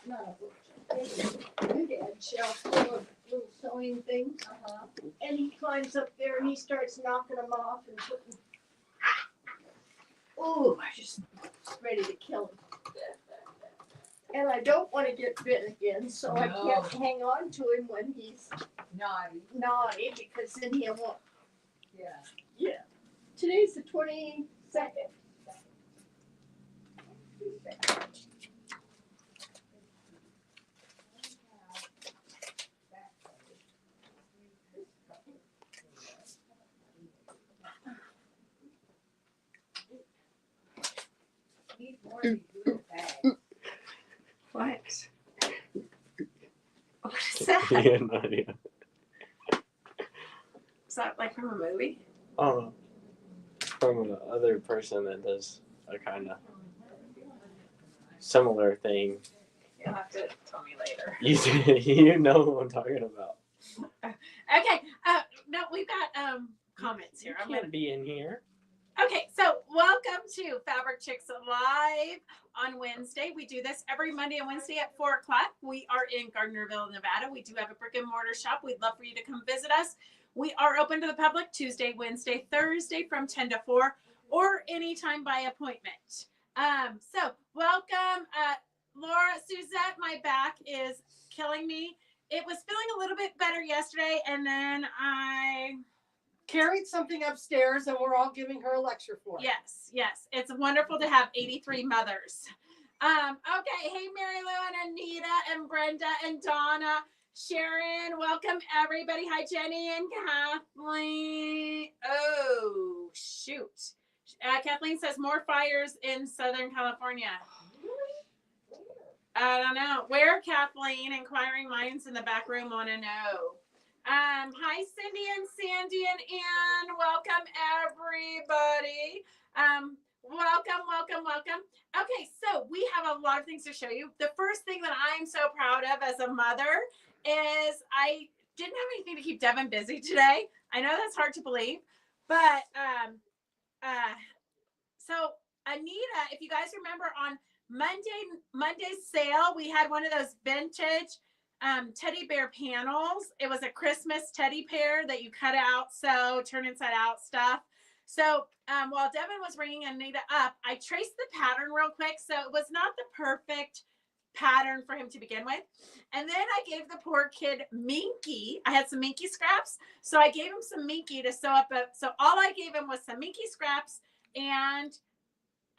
not a bookshelf, a doodad shelf full of little sewing things. And he climbs up there and he starts knocking them off and putting. Oh, I just ready to kill him. And I don't want to get bit again, so I can't hang on to him when he's naughty because then he won't. Yeah. Today's the 22nd. What? What is that? Yeah, no idea. Is that like from a movie? Oh, from another person that does a kind of similar thing. You'll have to tell me later. You know who I'm talking about. Okay. No, we've got comments here. I'm gonna be in here. Okay, so welcome to Fabric Chicks Live on Wednesday. We do this every Monday and Wednesday at 4 o'clock. We are in Gardnerville, Nevada. We do have a brick and mortar shop. We'd love for you to come visit us. We are open to the public Tuesday, Wednesday, Thursday from 10 to 4 or anytime by appointment. So welcome, Laura, Suzette. My back is killing me. It was feeling a little bit better yesterday, and then I carried something upstairs and we're all giving her a lecture for it. Yes. It's wonderful to have 83 mothers. Okay. Hey, Mary Lou and Anita and Brenda and Donna, Sharon, welcome everybody. Hi, Jenny and Kathleen. Oh, shoot. Kathleen says more fires in Southern California. I don't know. Where, Kathleen? Inquiring minds in the back room want to know. Hi, Cindy and Sandy and Ann. Welcome, everybody. Welcome. Okay, so we have a lot of things to show you. The first thing that I'm so proud of as a mother is I didn't have anything to keep Devon busy today. I know that's hard to believe, but so Anita, if you guys remember on Monday's sale, we had one of those vintage teddy bear panels. It was a Christmas teddy bear that you cut out, sew, turn inside out stuff. So while Devon was ringing Anita up, I traced the pattern real quick. So it was not the perfect pattern for him to begin with. And then I gave the poor kid Minky. I had some Minky scraps. So I gave him some Minky to sew up. So all I gave him was some Minky scraps and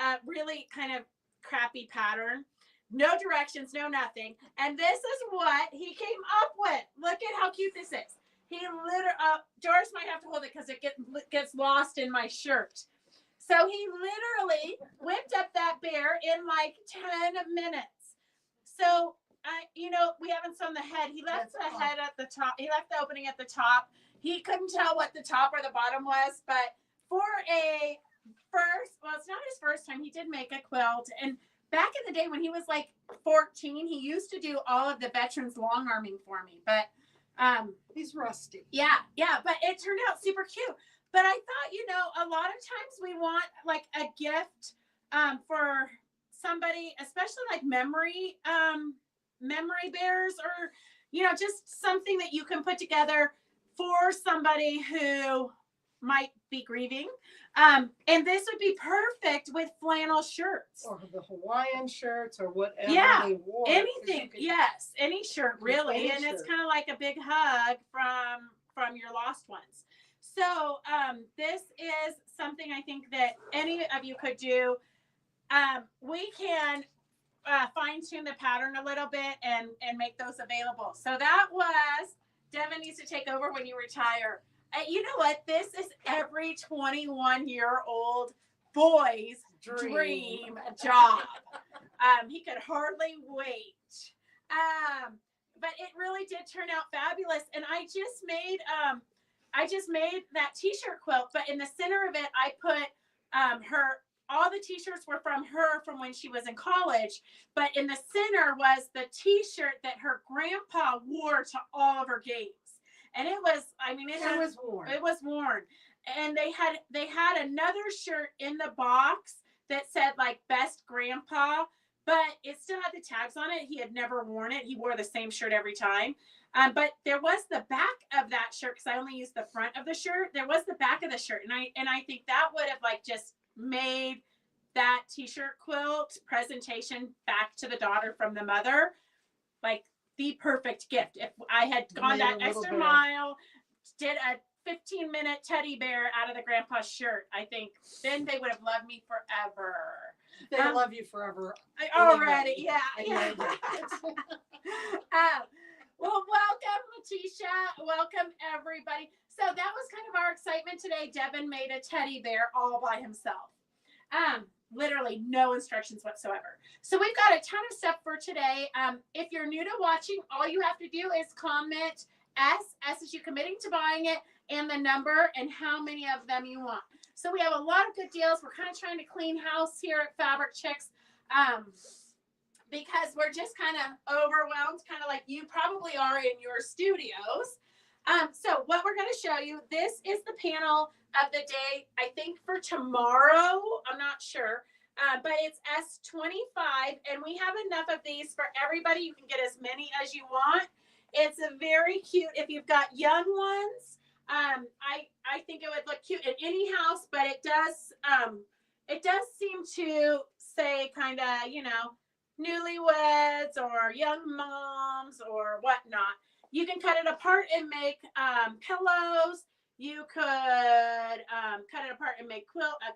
a really kind of crappy pattern. No directions, no nothing. And this is what he came up with. Look at how cute this is. He literally, Doris might have to hold it because it gets lost in my shirt. So he literally whipped up that bear in like 10 minutes. So, we haven't sewn the head. He left the head at the top. He left the opening at the top. He couldn't tell what the top or the bottom was. But for a it's not his first time. He did make a quilt. And back in the day when he was like 14, he used to do all of the veterans long arming for me. But he's rusty. Yeah, but it turned out super cute. But I thought, a lot of times we want like a gift for somebody, especially like memory bears or, just something that you can put together for somebody who might be grieving. And this would be perfect with flannel shirts. Or the Hawaiian shirts or whatever they wore. Anything. Yes, any shirt really. And it's kind of like a big hug from your lost ones. So this is something I think that any of you could do. We can fine tune the pattern a little bit and make those available. So that was, Devon needs to take over when you retire. You know what? This is every 21-year-old boy's dream job. He could hardly wait. But it really did turn out fabulous. And I just made that t-shirt quilt, but in the center of it, I put all the t-shirts were from her from when she was in college, but in the center was the t-shirt that her grandpa wore to all of her games. And it was worn. It was worn. And they had another shirt in the box that said like best grandpa, but it still had the tags on it. He had never worn it. He wore the same shirt every time. But there was the back of that shirt, because I only used the front of the shirt. There was the back of the shirt, and I think that would have like just made that t-shirt quilt presentation back to the daughter from the mother like the perfect gift. If I had gone that extra mile, did a 15-minute teddy bear out of the grandpa's shirt, I think then they would have loved me forever. They love you forever. Already, yeah. Well, welcome, Letitia. Welcome, everybody. So that was kind of our excitement today. Devon made a teddy bear all by himself. Literally no instructions whatsoever. So we've got a ton of stuff for today. If you're new to watching, all you have to do is comment S is you committing to buying it, and the number and how many of them you want. So we have a lot of good deals. We're kind of trying to clean house here at Fabric Chicks. Because we're just kind of overwhelmed, kind of like you probably are in your studios. So what we're going to show you, this is the panel of the day, I think for tomorrow, I'm not sure, but it's S25, and we have enough of these for everybody. You can get as many as you want. It's a very cute, if you've got young ones, I think it would look cute in any house, but it does seem to say kind of, you know, newlyweds or young moms or whatnot. You can cut it apart and make pillows. You could cut it apart and make a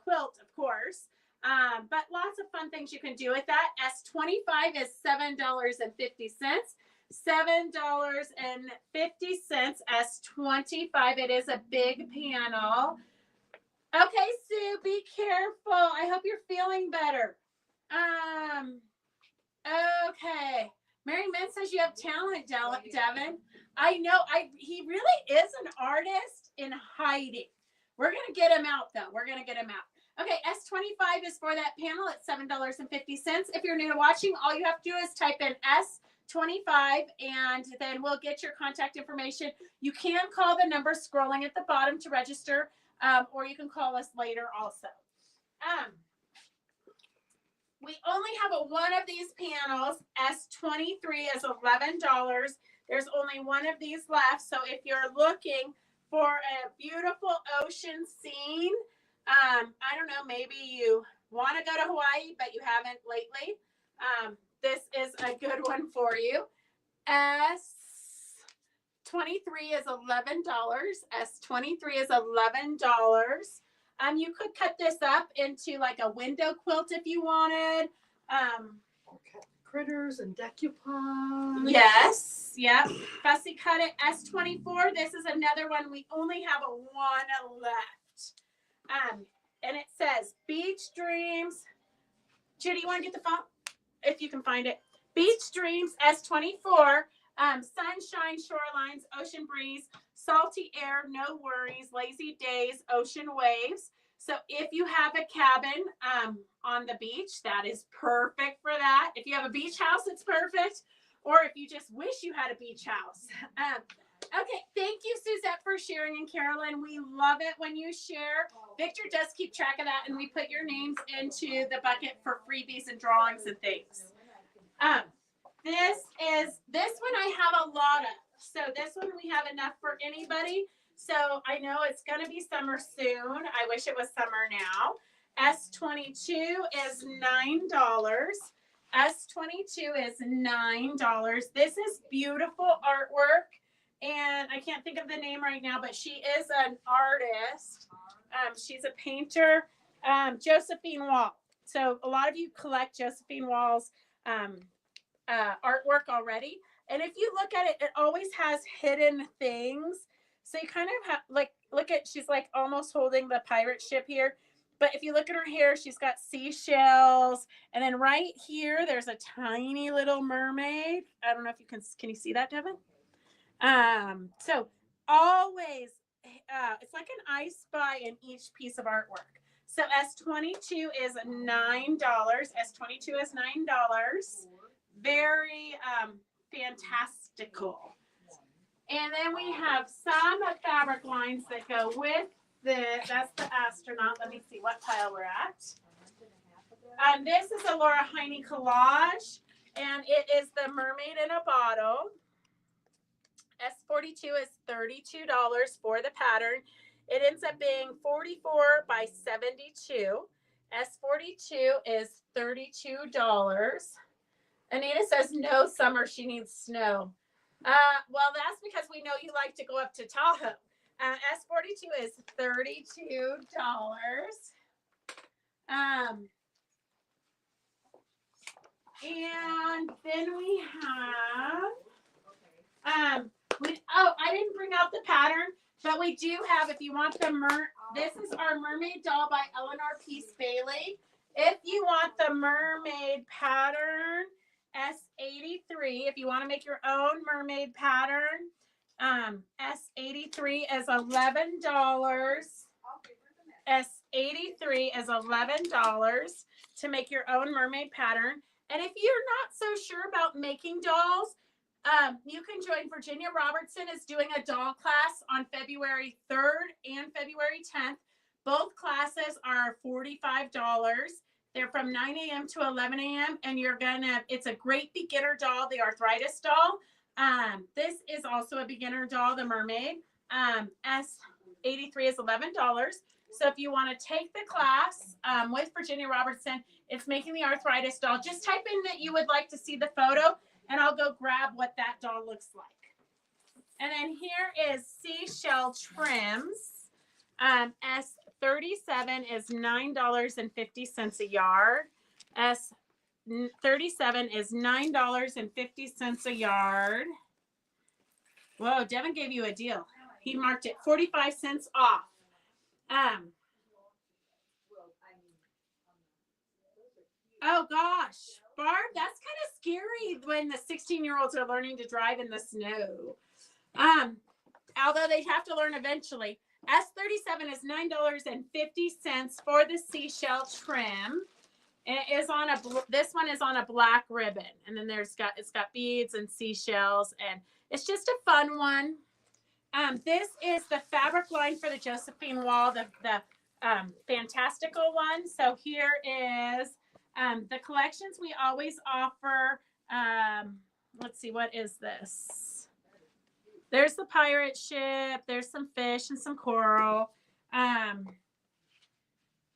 quilt, of course. But lots of fun things you can do with that. S25 is $7.50. $7.50. S25. It is a big panel. Okay, Sue, be careful. I hope you're feeling better. Okay. Mary Min says you have talent, Devon. I know. He really is an artist in hiding. We're going to get him out, though. We're going to get him out. Okay, S25 is for that panel at $7.50. If you're new to watching, all you have to do is type in S25, and then we'll get your contact information. You can call the number scrolling at the bottom to register, or you can call us later also. We only have one of these panels. S23 is $11. There's only one of these left. So if you're looking for a beautiful ocean scene, I don't know, maybe you want to go to Hawaii, but you haven't lately. This is a good one for you. S23 is $11. S23 is $11. You could cut this up into like a window quilt if you wanted. Okay. Critters and decoupage. Yes. Yep. Fussy cut it. S24. This is another one. We only have one left. And it says Beach Dreams. Judy, you want to get the font? If you can find it. Beach Dreams S24. Sunshine, shorelines, ocean breeze, salty air, no worries, lazy days, ocean waves. So if you have a cabin on the beach, that is perfect for that. If you have a beach house, it's perfect. Or if you just wish you had a beach house. Okay, thank you, Suzette, for sharing, and Carolyn. We love it when you share. Victor does keep track of that, and we put your names into the bucket for freebies and drawings and things. This one I have a lot of. So this one we have enough for anybody. So I know it's going to be summer soon. I wish it was summer now. S22 is $9. S22 is $9. This is beautiful artwork. And I can't think of the name right now, but she is an artist. She's a painter. Josephine Wall. So a lot of you collect Josephine Wall's artwork already. And if you look at it, it always has hidden things. So you kind of have look at, she's like almost holding the pirate ship here. But if you look at her hair, she's got seashells. And then right here, there's a tiny little mermaid. I don't know if you can you see that, Devon? So always, it's like an I Spy in each piece of artwork. So S22 is $9. S22 is $9. Very fantastical. And then we have some fabric lines that go with that's the astronaut. Let me see what pile we're at. This is a Laura Heine collage, and it is the mermaid in a bottle. S42 is $32 for the pattern. It ends up being 44 by 72. S42 is $32. Anita says no summer, she needs snow. Well, that's because we know you like to go up to Tahoe. S42 is $32. And then we have, I didn't bring out the pattern, but we do have, if you want this is our mermaid doll by Eleanor Peace Bailey. If you want the mermaid pattern, S83, if you want to make your own mermaid pattern, S83 is $11. S83 is $11 to make your own mermaid pattern. And if you're not so sure about making dolls, you can join Virginia Robertson is doing a doll class on February 3rd and February 10th. Both classes are $45. They're from 9 a.m. to 11 a.m. And it's a great beginner doll, the arthritis doll. This is also a beginner doll, the mermaid. S83 is $11. So if you want to take the class with Virginia Robertson, it's making the arthritis doll. Just type in that you would like to see the photo, and I'll go grab what that doll looks like. And then here is Seashell Trims. S37 is $9.50 a yard. S37 is $9.50 a yard. Whoa, Devon gave you a deal. He marked it 45 cents off. Oh gosh, Barb, that's kind of scary when the 16-year-olds are learning to drive in the snow. Although they have to learn eventually. S37 is $9.50 for the Seashell Trim. And it is on this one is on a black ribbon, and then it's got beads and seashells, and it's just a fun one. This is the fabric line for the Josephine Wall, the fantastical one. So here is the collections we always offer. Let's see, what is this? There's the pirate ship. There's some fish and some coral. And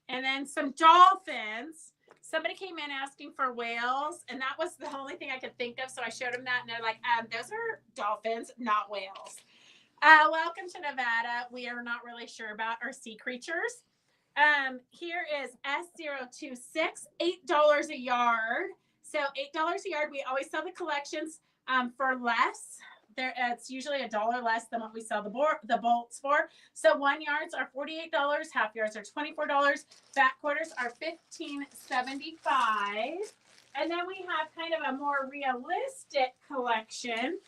then some dolphins. Somebody came in asking for whales, and that was the only thing I could think of. So I showed them that, and they're like, those are dolphins, not whales. Welcome to Nevada. We are not really sure about our sea creatures. Here is S026, $8 a yard. So $8 a yard. We always sell the collections for less. It's usually $1 less than what we sell the bolts for. So 1 yards are $48, half yards are $24, back quarters are $15.75. And then we have kind of a more realistic collection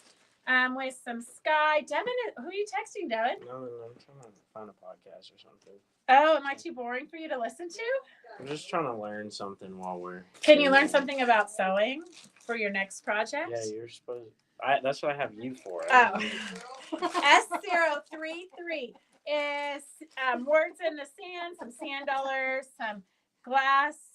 with some sky. Devon, who are you texting, Devon? No, I'm trying to find a podcast or something. Oh, am I too boring for you to listen to? I'm just trying to learn something while we're. Can you learn something about sewing for your next project? Yeah, you're supposed. That's what I have you for. Oh. S033 is words in the sand, some sand dollars, some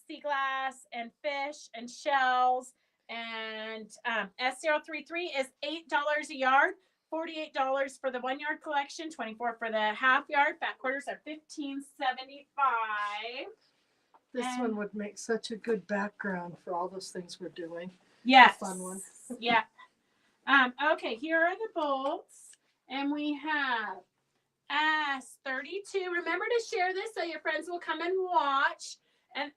sea glass, and fish and shells. And S033 is $8 a yard, $48 for the 1 yard collection, $24 for the half yard. Back quarters are $15.75. This one would make such a good background for all those things we're doing. Yes. A fun one. Yeah. Okay, here are the bolts, and we have S32. Remember to share this so your friends will come and watch. And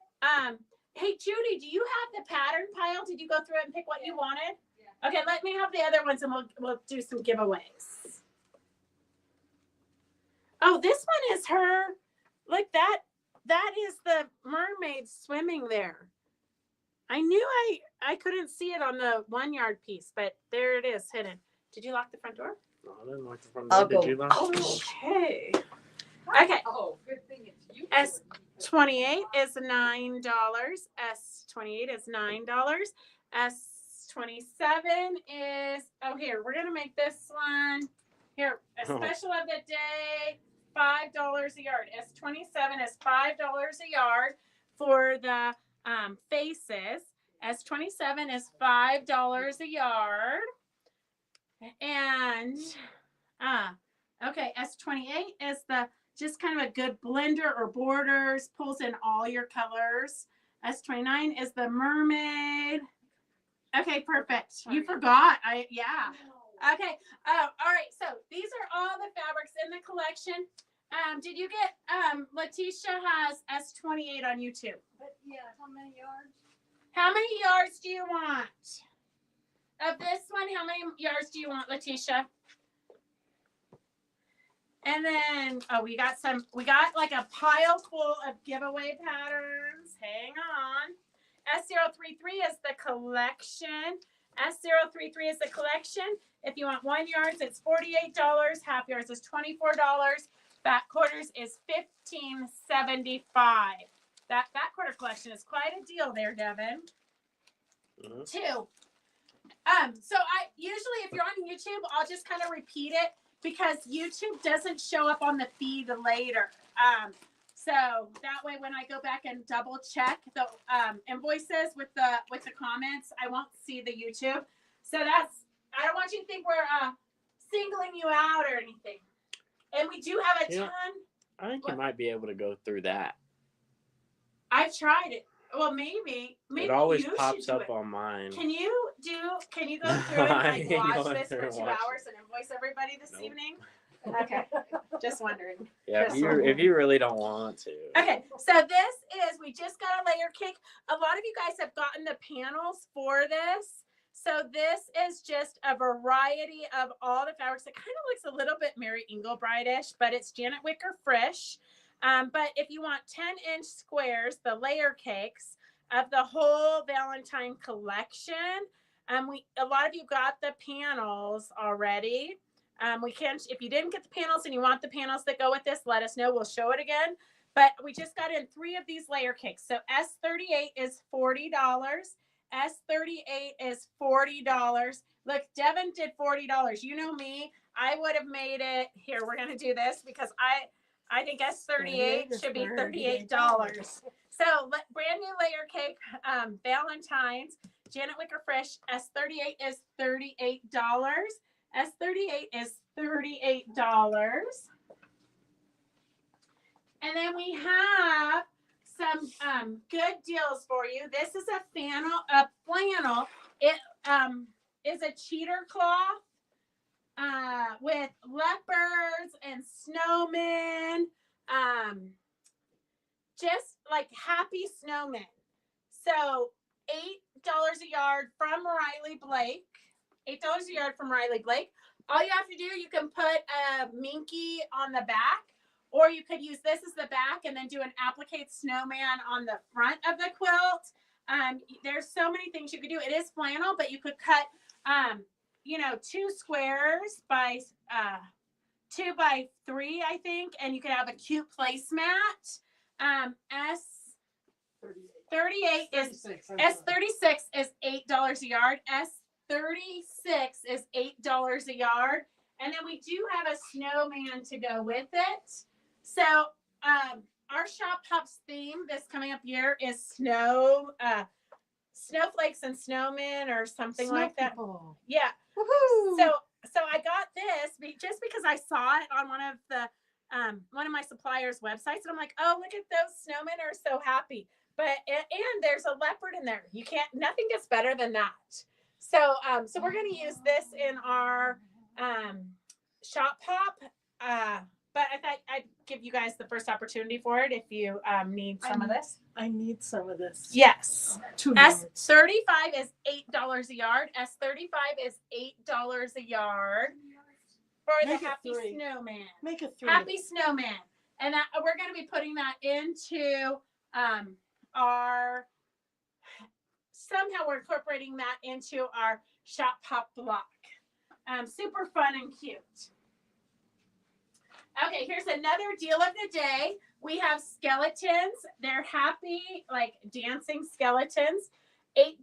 hey, Judy, do you have the pattern pile? Did you go through it and pick what you wanted? Yeah. Okay, let me have the other ones, and we'll do some giveaways. Oh, this one is her. Look, that is the mermaid swimming there. I knew I couldn't see it on the 1 yard piece, but there it is hidden. Did you lock the front door? No, I didn't lock the front door. Did you lock? Okay. Okay. Oh, good thing it's you. S28 is $9. S28 is $9. S27 is, here, we're going to make this one. Here, a special of the day, $5 a yard. S27 is $5 a yard for the faces. S27 is $5 a yard. And okay, S28 is the just kind of a good blender or borders, pulls in all your colors. S29 is the mermaid. Okay, perfect. You forgot. Yeah. Okay. All right. So these are all the fabrics in the collection. Did you get Letitia has S28 on YouTube? But yeah, how many yards? How many yards do you want? Of this one, how many yards do you want, Letitia? And then, we got like a pile full of giveaway patterns. Hang on. S033 is the collection. S033 is the collection. If you want 1 yard, it's $48. Half yards is $24. Back quarters is $15.75. That back quarter collection is quite a deal there, Devon. Mm-hmm. 2. So I usually, if you're on YouTube, I'll just kind of repeat it because YouTube doesn't show up on the feed later. So that way, when I go back and double check the invoices with the comments, I won't see the YouTube. So I don't want you to think we're singling you out or anything. And we do have a ton. I think you might be able to go through that. I've tried it. Well, maybe It always you pops should do up it. on mine. Can you go through and watch this for 2 hours and invoice everybody this evening? Okay, just wondering. Yeah, if you really don't want to. Okay, so we just got a layer cake. A lot of you guys have gotten the panels for this. So this is just a variety of all the fabrics. It kind of looks a little bit Mary Engelbreit-ish, but it's Janet Wicker Frisch. But if you want 10-inch squares, the layer cakes of the whole Valentine collection, a lot of you got the panels already. If you didn't get the panels and you want the panels that go with this, let us know. We'll show it again. But we just got in 3 of these layer cakes. So S38 is $40. S38 is $40. Look, Devon did $40. You know me. I would have made it. Here, we're going to do this because I think S38 should be $38. So brand new layer cake, Valentine's, Janet Wicker Frisch, S38 is $38. S38 is $38. And then we have some good deals for you. This is a flannel. It is a cheater cloth with leopards and snowmen. Just like happy snowmen. So $8 a yard from Riley Blake. $8 a yard from Riley Blake. All you have to do, you can put a minky on the back, or you could use this as the back and then do an applique snowman on the front of the quilt. There's so many things you could do. It is flannel, but you could cut, 2 squares by 2 by 3, I think, and you could have a cute placemat. S36 is $8 a yard. S36 is $8 a yard. And then we do have a snowman to go with it. So our Shop Hops theme this coming up year is snowflakes and snowmen or something like that. People. Yeah. Woo-hoo. So I got this just because I saw it on one of my suppliers' websites, and I'm like, oh, look at those snowmen are so happy. But and there's a leopard in there. Nothing gets better than that. So we're gonna use this in our Shop Hop. But I thought I'd give you guys the first opportunity for it if you need some of this. I need some of this. Yes. S35 is $8 a yard. S35 is $8 a yard for the Happy Snowman. Make it 3. Happy Snowman. And we're going to be putting that into somehow we're incorporating that into our Shop Hop block. Super fun and cute. Okay, here's another deal of the day. We have skeletons. They're happy, like dancing skeletons. $8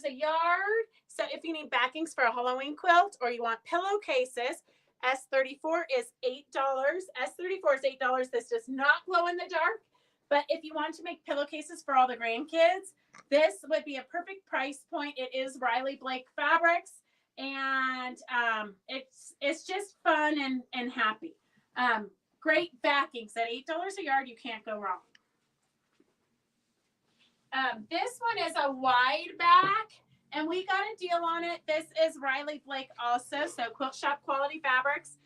a yard. So if you need backings for a Halloween quilt or you want pillowcases, S34 is $8. S34 is $8. This does not glow in the dark. But if you want to make pillowcases for all the grandkids, this would be a perfect price point. It is Riley Blake Fabrics, and it's just fun and happy. Great backings at $8 a yard. You can't go wrong. This one is a wide back, and we got a deal on it. This is Riley Blake also, so Quilt Shop Quality Fabrics.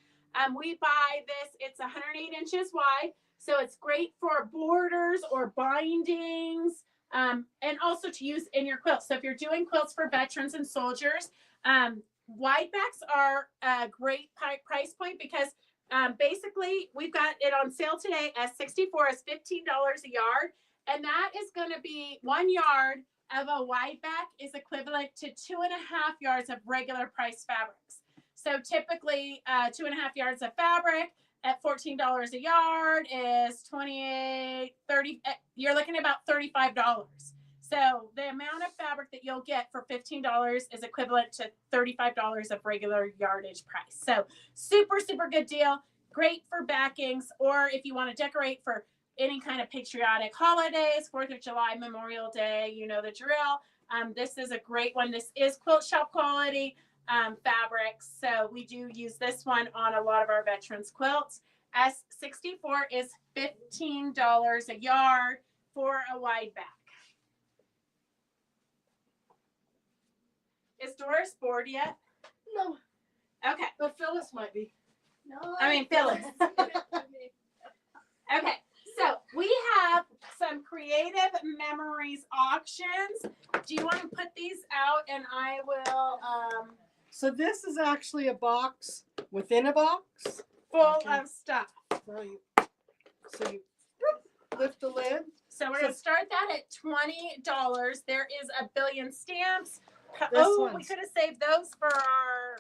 We buy this. It's 108 inches wide, so it's great for borders or bindings, and also to use in your quilts. So if you're doing quilts for veterans and soldiers, wide backs are a great price point because basically we've got it on sale today as 64 is $15 a yard. And that is going to be 1 yard of a wide back is equivalent to 2.5 yards of regular price fabrics. So typically 2.5 yards of fabric at $14 a yard is 28, 30. You're looking at about $35. So the amount of fabric that you'll get for $15 is equivalent to $35 of regular yardage price. So super, super good deal. Great for backings, or if you want to decorate for any kind of patriotic holidays, 4th of July, Memorial Day, you know the drill. This is a great one. This is Quilt Shop Quality fabrics. So we do use this one on a lot of our veterans quilts. S64 is $15 a yard for a wide back. Is Doris bored yet? No, Okay. but Phyllis might be. No, I mean, Phyllis. Okay. So we have some creative memories auctions. Do you want to put these out and I will So this is actually a box within a box. full Okay. of stuff. So you lift the lid. So we're gonna start that at $20. There is a billion stamps. This We one's- could have saved those for our.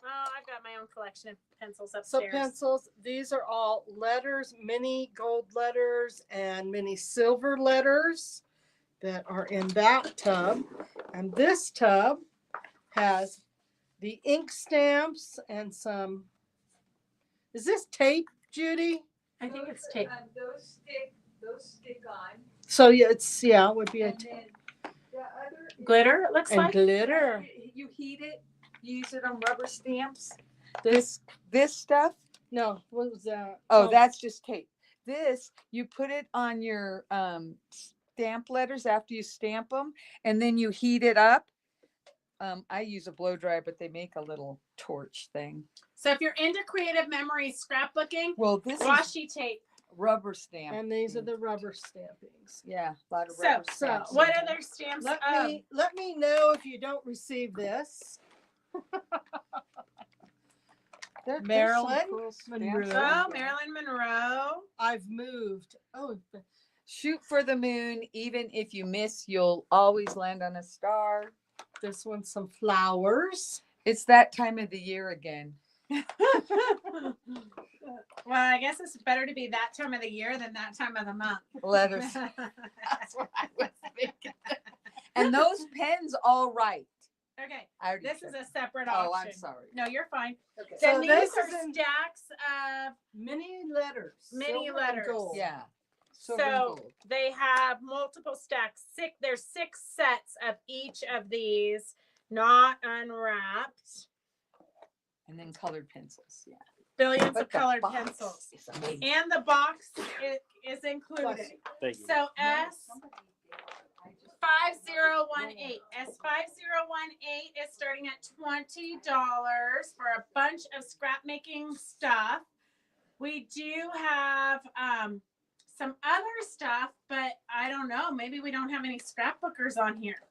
Oh, I've got my own collection of pencils So upstairs. pencils, these are all letters, mini gold letters and mini silver letters that are in that tub. And this tub has the ink stamps and some, is this tape, Judy? I think it's tape. Those stick on. So yeah, it would be a And then the other is- Glitter, it looks and like. glitter. You heat it, you use it on rubber stamps. This, This stuff? no, what was that? Oh, that's just tape. This, you put it on your stamp letters after you stamp them, and then you heat it up. I use a blow dryer, but they make a little torch thing. So if you're into creative memories, scrapbooking, Well, this is washi tape. rubber stamp. And these are the rubber stampings. Yeah, a lot of So- rubber so stamps. What other stamps? Let me know if you don't receive this. There's some Marilyn cool stamps Monroe. on Oh, there. Marilyn Monroe. I've moved. Oh, Shoot for the moon. Even if you miss, you'll always land on a star. this one's some flowers. It's that time of the year again. Well, I guess it's better to be that time of the year than that time of the month. Letters. That's what I was thinking. And those pens all right. Okay, I already this said is a separate auction. Oh, I'm sorry. No, you're fine. Okay. Then So these this are is in- stacks of, Mini letters. Mini silver and letters. gold. Yeah. Silver and so gold. they have multiple stacks. There's 6 sets of each of these, not unwrapped. And then colored pencils. Yeah. Billions But of the colored box pencils. is amazing. And the box is included. Thank you. So S5018. S5018 is starting at $20 for a bunch of scrap making stuff. We do have some other stuff, but I don't know. Maybe we don't have any scrapbookers on here.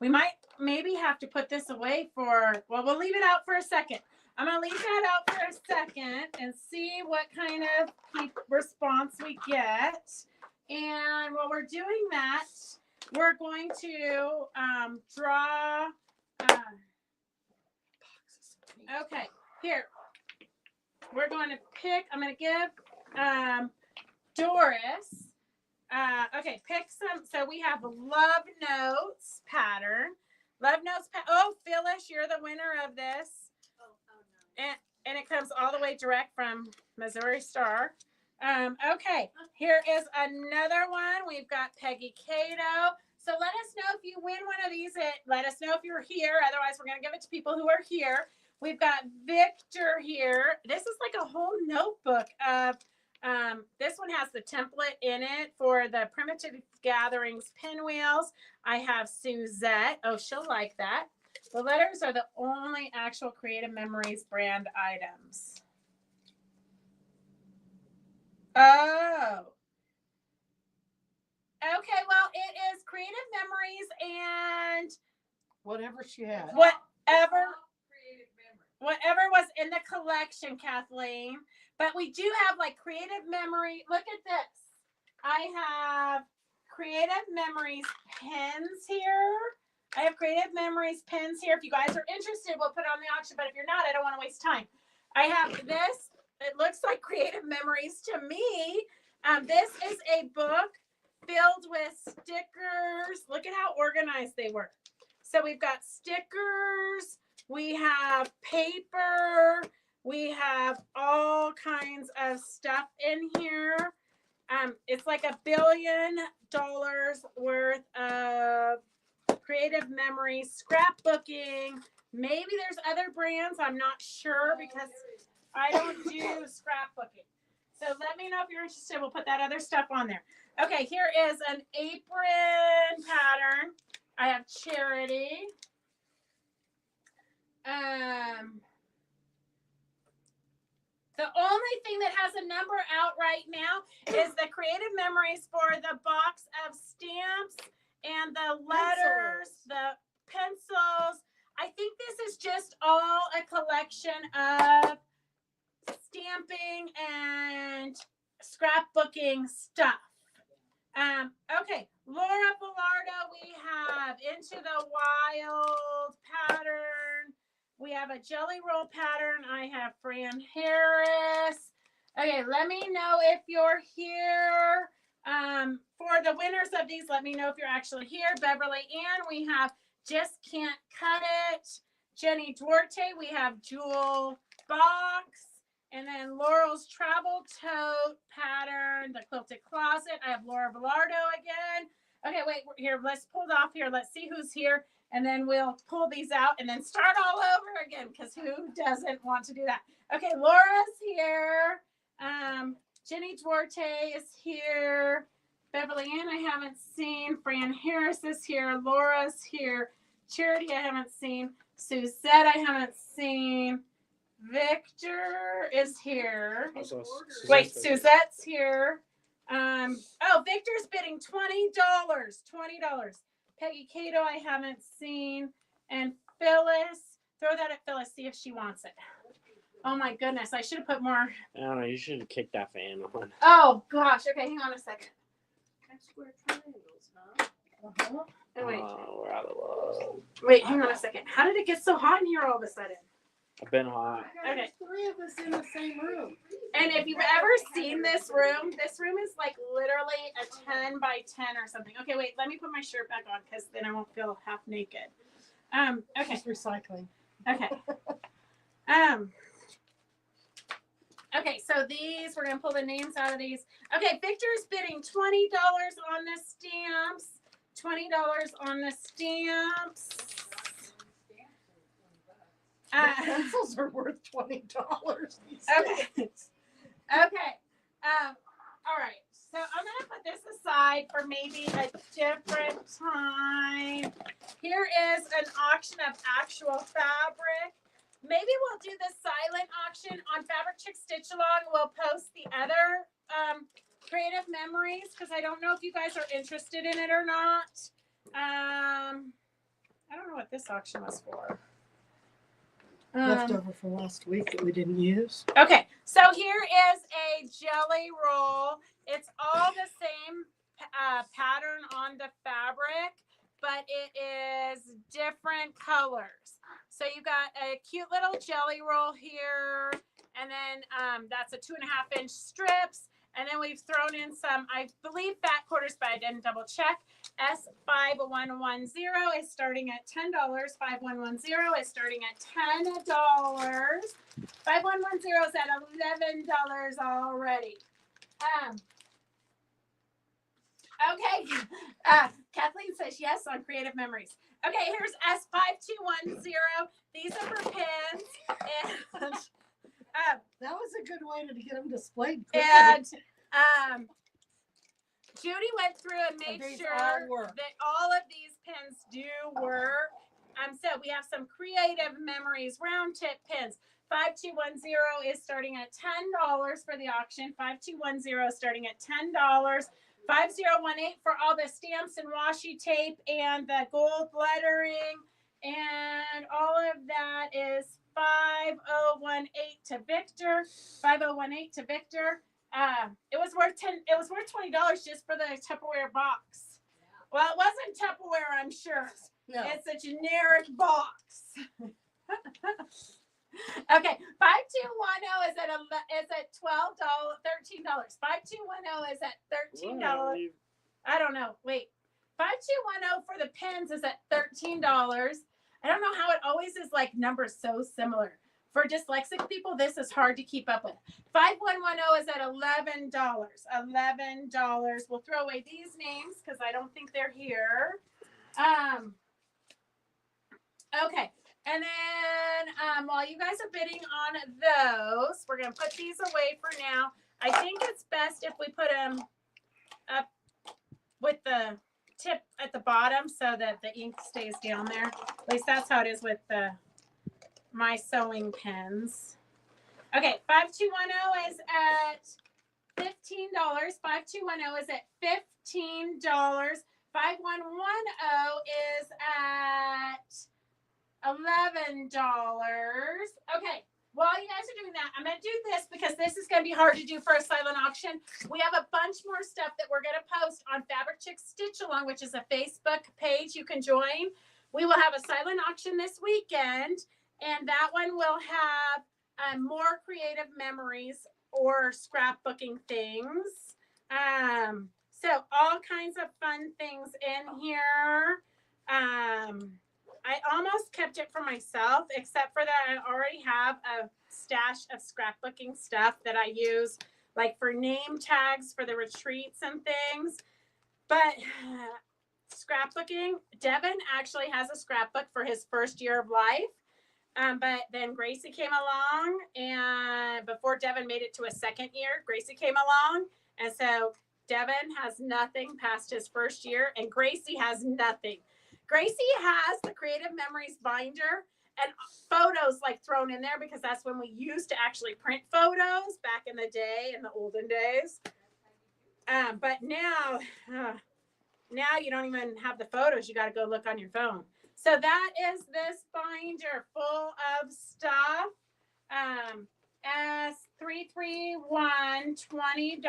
We might maybe have to put this away for, well, we'll leave it out for a second. I'm going to leave that out for a second and see what kind of response we get. And while we're doing that, we're going to draw. Okay, here. We're going to pick, I'm going to give Doris. Okay, pick some. So we have Love Notes pattern. Love Notes. Oh, Phyllis, you're the winner of this. And it comes all the way direct from Missouri Star. Okay, here is another one. We've got Peggy Cato. So let us know if you win one of these. Let us know if you're here. Otherwise, we're going to give it to people who are here. We've got Victor here. This is like a whole notebook of, this one has the template in it for the Primitive Gatherings pinwheels. I have Suzette. Oh, she'll like that. The letters are the only actual Creative Memories brand items. Oh. Okay, well, it is Creative Memories and Whatever she had. whatever Creative memory. whatever was in the collection, Kathleen. But we do have like Creative Memory. Look at this. I have Creative Memories pins here. I have Creative Memories pins here. If you guys are interested, we'll put it on the auction. But if you're not, I don't want to waste time. I have this. It looks like Creative Memories to me. This is a book filled with stickers. Look at how organized they were. So we've got stickers. We have paper. We have all kinds of stuff in here. It's like $1 billion worth of Creative Memories, scrapbooking. Maybe there's other brands. I'm not sure because I don't do scrapbooking. So let me know if you're interested. We'll put that other stuff on there. Okay, here is an apron pattern. I have Charity. The only thing that has a number out right now is the Creative Memories for the box of stamps and the letters, the pencils. I think this is just all a collection of stamping and scrapbooking stuff. Okay, Laura Bellardo, we have Into the Wild pattern. We have a Jelly Roll pattern. I have Fran Harris. Okay, let me know if you're here. For the winners of these, let me know if you're actually here. Beverly Ann, we have Just Can't Cut It. Jenny Duarte, we have Jewel Box. And then Laurel's Travel Tote pattern, the Quilted Closet. I have Laura Bellardo again. Okay, wait, here, let's pull it off here. Let's see who's here. And then we'll pull these out and then start all over again because who doesn't want to do that? Okay, Laura's here. Jenny Duarte is here. Beverly Ann, I haven't seen. Fran Harris is here. Laura's here. Charity, I haven't seen. Suzette, I haven't seen. Victor is here. Wait, Suzette's here. Oh, Victor's bidding $20. $20. Peggy Cato, I haven't seen. And Phyllis, throw that at Phyllis, see if she wants it. Oh my goodness, I should have put more. I don't know. You should have kicked that fan on. Oh gosh, okay, hang on a second. Square triangles, huh? Oh, wait. Oh, we're out of love. Wait, hang on a second. How did it get so hot in here all of a sudden? I've been hot. Okay. There's 3 of us in the same room. And if you've ever seen this room is like literally a 10 by 10 or something. Okay, wait, let me put my shirt back on because then I won't feel half naked. Okay. She's recycling. Okay. Okay, so these, we're going to pull the names out of these. Okay, Victor's bidding $20 on the stamps. $20 on the stamps. The pencils are worth $20. Okay. Okay. All right. So I'm going to put this aside for maybe a different time. Here is an auction of actual fabric. Maybe we'll do the silent auction on Fabric Chick Stitch Along. We'll post the other Creative Memories because I don't know if you guys are interested in it or not. I don't know what this auction was for. Leftover from last week that we didn't use. Okay, so here is a jelly roll. It's all the same pattern on the fabric, but it is different colors. So you got a cute little jelly roll here, and then that's a 2.5-inch strips. And then we've thrown in some, I believe, fat quarters, but I didn't double check. S5110 is starting at $10. 5110 is starting at $10. 5110 is at $11 already. Okay. Kathleen says yes on creative memories. Okay, here's S5210. These are for pens. And That was a good way to get them displayed. and Judy went through and made these sure all work. that all of these pens do work. So we have some creative memories round tip pens. 5210 is starting at $10 for the auction. 5210 starting at $10. 5018 for all the stamps and washi tape and the gold lettering. And all of that is 5018 to Victor. 5018 to Victor. It was worth $20 just for the Tupperware box. Well, it wasn't Tupperware, I'm sure. No. It's a generic box. Okay, 5210 is at $12, $13. 5210 is at $13. Wow, you- I don't know. Wait. 5210 for the pens is at $13. I don't know how it always is like numbers so similar. For dyslexic people, this is hard to keep up with. 5110 is at $11. $11. We'll throw away these names because I don't think they're here. Okay. And then while you guys are bidding on those, we're going to put these away for now. I think it's best if we put them up with the tip at the bottom so that the ink stays down there. At least that's how it is with my sewing pens. Okay, 5210 is at $15. 5210 is at $15. 5110 is at $11. Okay, while you guys are doing that, I'm going to do this because this is going to be hard to do for a silent auction. We have a bunch more stuff that we're going to post on Fabric Chick Stitch Along, which is a Facebook page you can join. We will have a silent auction this weekend, and that one will have more creative memories or scrapbooking things. So all kinds of fun things in here. I almost kept it for myself, except for that I already have a stash of scrapbooking stuff that I use, like for name tags for the retreats and things. But scrapbooking, Devon actually has a scrapbook for his first year of life. But then Gracie came along, and before Devon made it to a second year, Gracie came along. And so Devon has nothing past his first year, and Gracie has nothing. Gracie has the Creative Memories binder and photos like thrown in there because that's when we used to actually print photos back in the day, in the olden days. But now you don't even have the photos. You got to go look on your phone. So that is this binder full of stuff. S331 $20.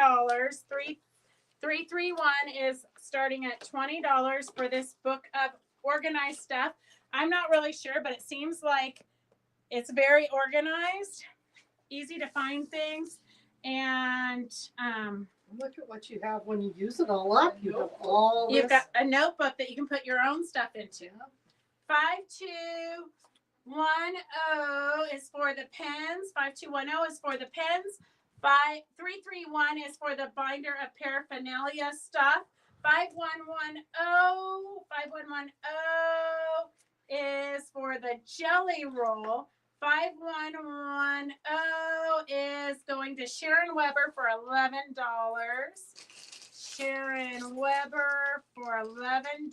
331 is starting at $20 for this book of organized stuff. I'm not really sure, but it seems like it's very organized, easy to find things, and look at what you have when you use it all up. You have all you've this. got a notebook that you can put your own stuff into. 5210 is for the pens. 5210 is for the pens. 331 is for the binder of paraphernalia stuff. 5110 is for the jelly roll. 5110 is going to Sharon Weber for $11. Sharon Weber for $11.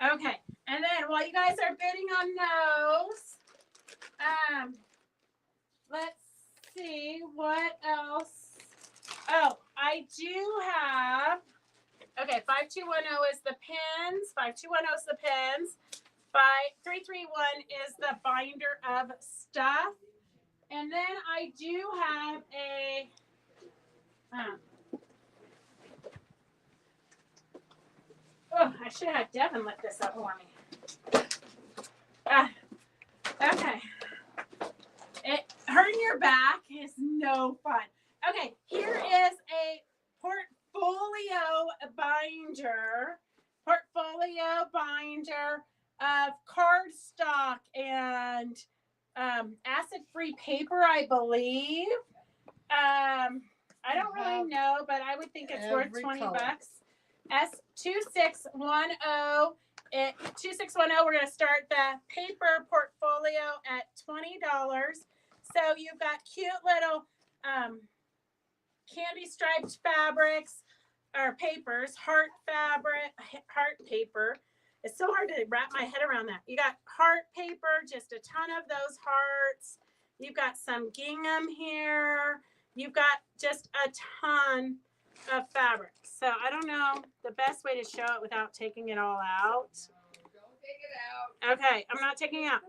Okay, and then while you guys are bidding on those, let's see what else. Oh, I do have. Okay, 5210 is the pens. 5210 is the pens. 331 is the binder of stuff. And then I do have a I should have Devon let this up for me. Okay. Hurting your back is no fun. Okay, here is a portfolio binder of cardstock and acid-free paper, I believe. I don't really have know, but I would think it's worth every 20 color. bucks. S2610. 2610, we're going to start the paper portfolio at $20. So you've got cute little candy striped fabrics or papers, heart fabric, heart paper. It's so hard to wrap my head around that. You got heart paper, just a ton of those hearts. You've got some gingham here. You've got just a ton of fabric. So I don't know the best way to show it without taking it all out. Don't take it out. Okay, I'm not taking it out.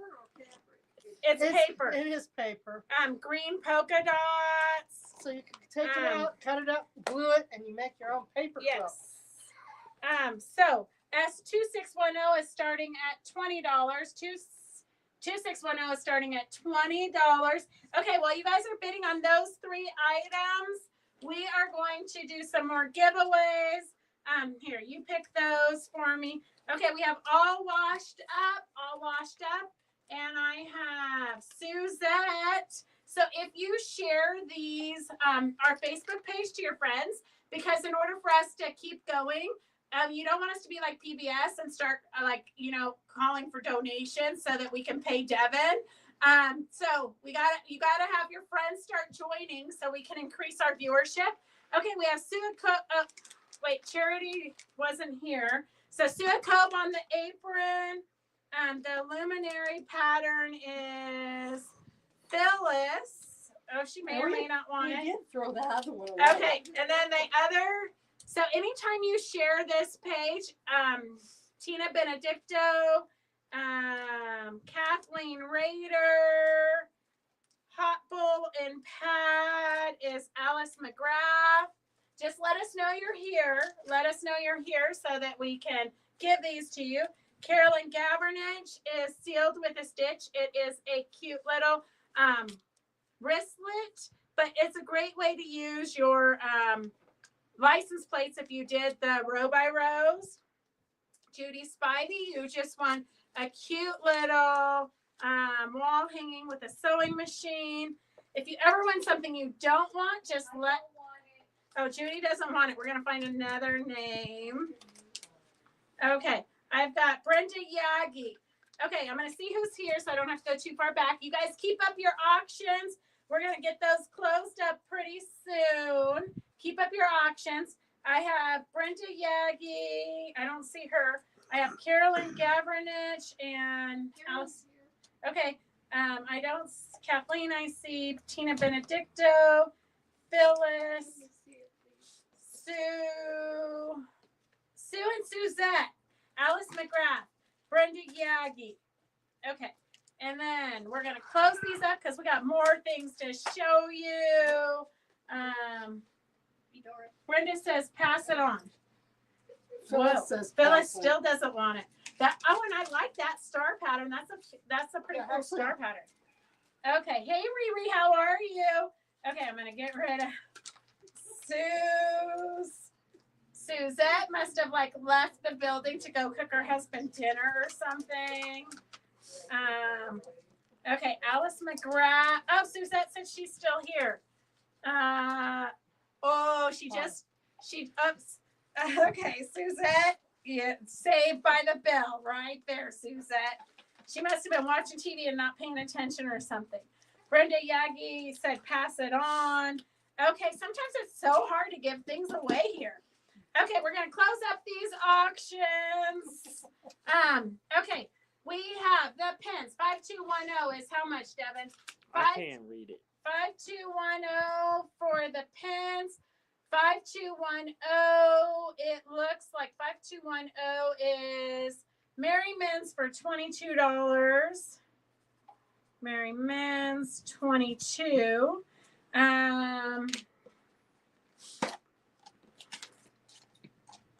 It's paper. It is paper. Green polka dots. So you can take it out, cut it up, glue it, and you make your own paper quilt. Yes. So S2610 is starting at $20. 2610 is starting at $20. Okay, well, you guys are bidding on those 3 items. We are going to do some more giveaways. Here, you pick those for me. Okay, we have all washed up. And I have Suzette. So if you share these, our Facebook page to your friends, because in order for us to keep going, you don't want us to be like PBS and start calling for donations so that we can pay Devon. So you gotta have your friends start joining so we can increase our viewership. Okay, we have Sue Cope. Charity wasn't here. So Sue Cope on the apron. The luminary pattern is Phyllis. Oh, she may or may not want it. You did throw the other one away. Okay, and then the other. So anytime you share this page, Tina Benedicto, Kathleen Rader, Hot Bull and Pad is Alice McGrath. Just let us know you're here. Let us know you're here so that we can give these to you. Carolyn Gavernich is Sealed with a Stitch. It is a cute little wristlet, but it's a great way to use your license plates if you did the row by rows. Judy Spivey, you just want a cute little wall hanging with a sewing machine. If you ever want something you don't want, just let. Oh, Judy doesn't want it. We're gonna find another name. Okay, I've got Brenda Yagi. Okay, I'm gonna see who's here so I don't have to go too far back. You guys keep up your auctions. We're gonna get those closed up pretty soon. Keep up your auctions. I have Brenda Yagi. I don't see her. I have Carolyn Gavernich and Alice. Okay. I don't. Kathleen, I see. Tina Benedicto. Phyllis. Sue and Suzette. Alice McGrath. Brenda Yagi. Okay. And then we're going to close these up because we got more things to show you. Brenda says, pass it on. Phyllis says Phyllis pass it. still doesn't want it. And I like that star pattern. That's a pretty cool star pattern. Okay. Hey, Riri, how are you? Okay, I'm going to get rid of Suzette must have left the building to go cook her husband dinner or something. Okay, Alice McGrath. Oh, Suzette said she's still here. Oops. Okay, Suzette. Yeah, saved by the bell right there, Suzette. She must have been watching TV and not paying attention or something. Brenda Yagi said, pass it on. Okay, sometimes it's so hard to give things away here. Okay, we're going to close up these auctions. Okay, we have the pins. 5210 is how much, Devon? I can't read it. 5210 for the pins. 5210, it looks like 5210 is Mary Men's for $22. Mary Men's, $22. And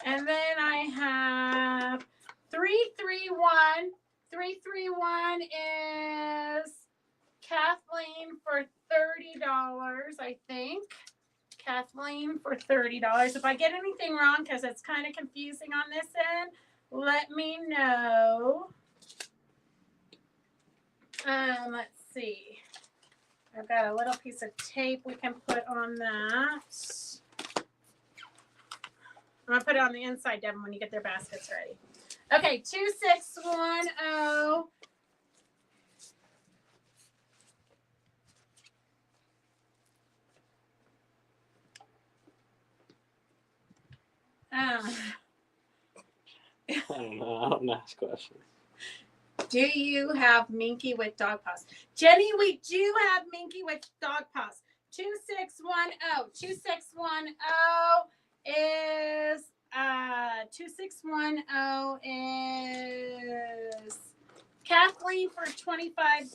then I have 331. 331 is Kathleen for $30, I think. Kathleen for $30. If I get anything wrong, because it's kind of confusing on this end, let me know. Let's see. I've got a little piece of tape we can put on that. I'm gonna put it on the inside, Devon, when you get their baskets ready. Okay, 2610. I don't know. I don't ask questions. Do you have Minky with dog paws? Jenny, we do have Minky with dog paws. 2610. 2610 is 2610 is Kathleen for $25.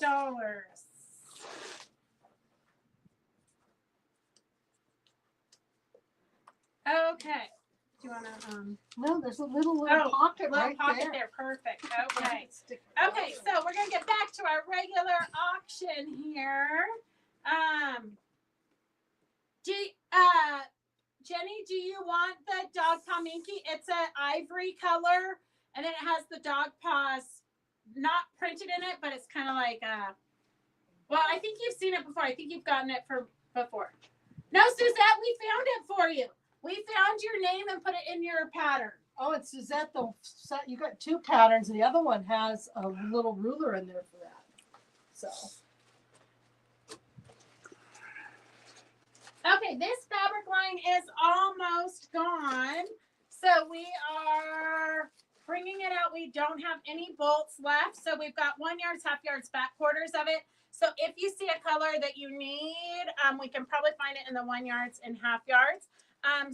Okay. Do you want to No, there's a little Oh, pocket little right pocket there. there. Perfect. Okay. Stick it Okay, right so we're gonna get back to our regular auction here. Jenny, do you want the dog paw minky? It's an ivory color, and then it has the dog paws not printed in it, but it's kind of like well, I think you've seen it before. I think you've gotten it for before. No, Suzette, we found it for you. We found your name and put it in your pattern. Oh, it's Suzette. You got two patterns, and the other one has a little ruler in there for that. So. Okay, this fabric line is almost gone. So we are bringing it out. We don't have any bolts left. So we've got 1 yards, half yards, back quarters of it. So if you see a color that you need, we can probably find it in the 1 yards and half yards.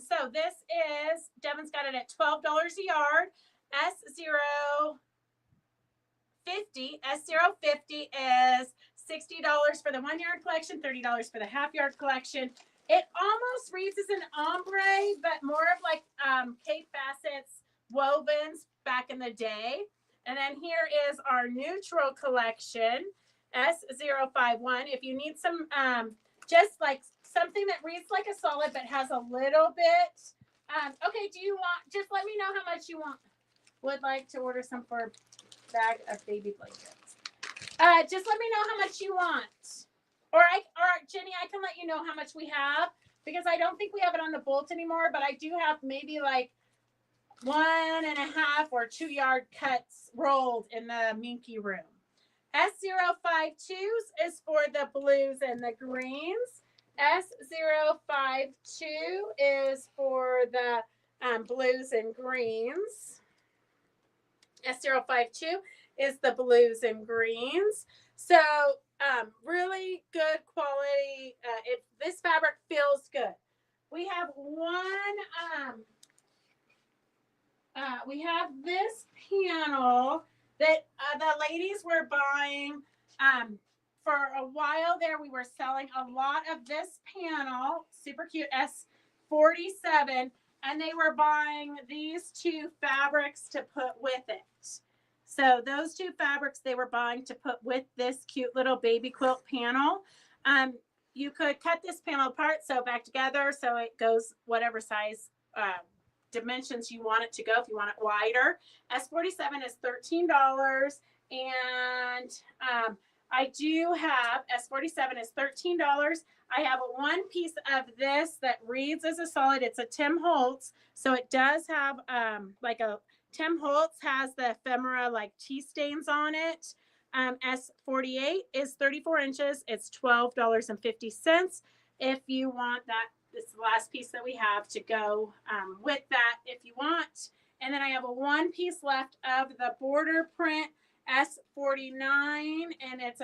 So this is, Devon's got it at $12 a yard. S050 is $60 for the 1 yard collection, $30 for the half yard collection. It almost reads as an ombre, but more of like Kate Bassett's wovens back in the day. And then here is our neutral collection, S051. If you need some, just like something that reads like a solid but has a little bit. Okay, do you want, just let me know how much you would like to order some for a bag of baby blankets. Just let me know how much you want. Or Jenny, I can let you know how much we have because I don't think we have it on the bolt anymore, but I do have maybe like 1.5 or 2 yard cuts rolled in the Minky room. S052s is for the blues and the greens. S052 is for the blues and greens. S052 is the blues and greens. So really good quality. This fabric feels good. We have we have this panel that the ladies were buying for a while there. We were selling a lot of this panel, super cute, S47, and they were buying these two fabrics to put with it. So those two fabrics they were buying to put with this cute little baby quilt panel. You could cut this panel apart, sew it back together so it goes whatever size dimensions you want it to go. If you want it wider, S47 is $13, and I do have S47 is $13. I have one piece of this that reads as a solid. It's a Tim Holtz, so it does have like a Tim Holtz has the ephemera like tea stains on it. S48 is 34 inches. It's $12.50. If you want that, this is the last piece that we have to go with that if you want. And then I have a one piece left of the border print S49, and it's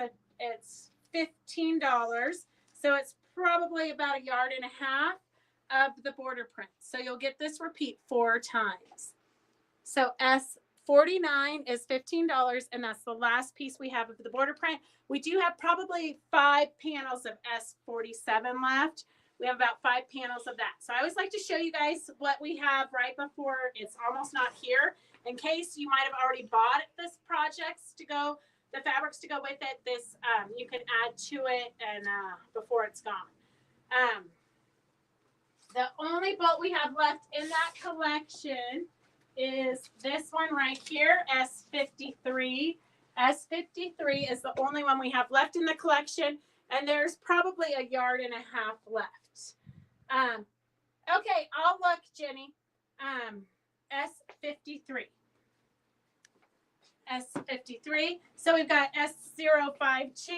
$15. So it's probably about 1.5 yards of the border print. So you'll get this repeat 4 times. So S49 is $15, and that's the last piece we have of the border print. We do have probably 5 panels of S47 left. We have about 5 panels of that. So I always like to show you guys what we have right before it's almost not here, in case you might have already bought this projects to go, the fabrics to go with it. This you can add to it and before it's gone. The only bolt we have left in that collection is this one right here, S53. S53 is the only one we have left in the collection. And there's probably a yard and a half left. Okay, I'll look, Jenny. S53. S53. So we've got S052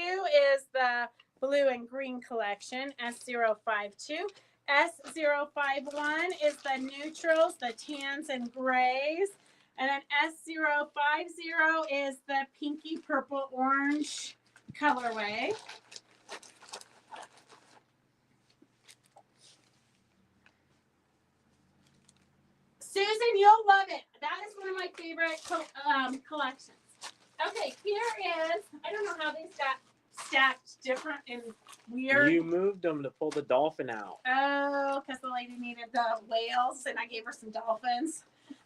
is the blue and green collection. S052. S051 is the neutrals, the tans and grays. And then S050 is the pinky purple orange colorway. Susan, you'll love it. That is one of my favorite collections. Okay, here is, I don't know how these got stacked different and weird. You moved them to pull the dolphin out. Oh, because the lady needed the whales and I gave her some dolphins.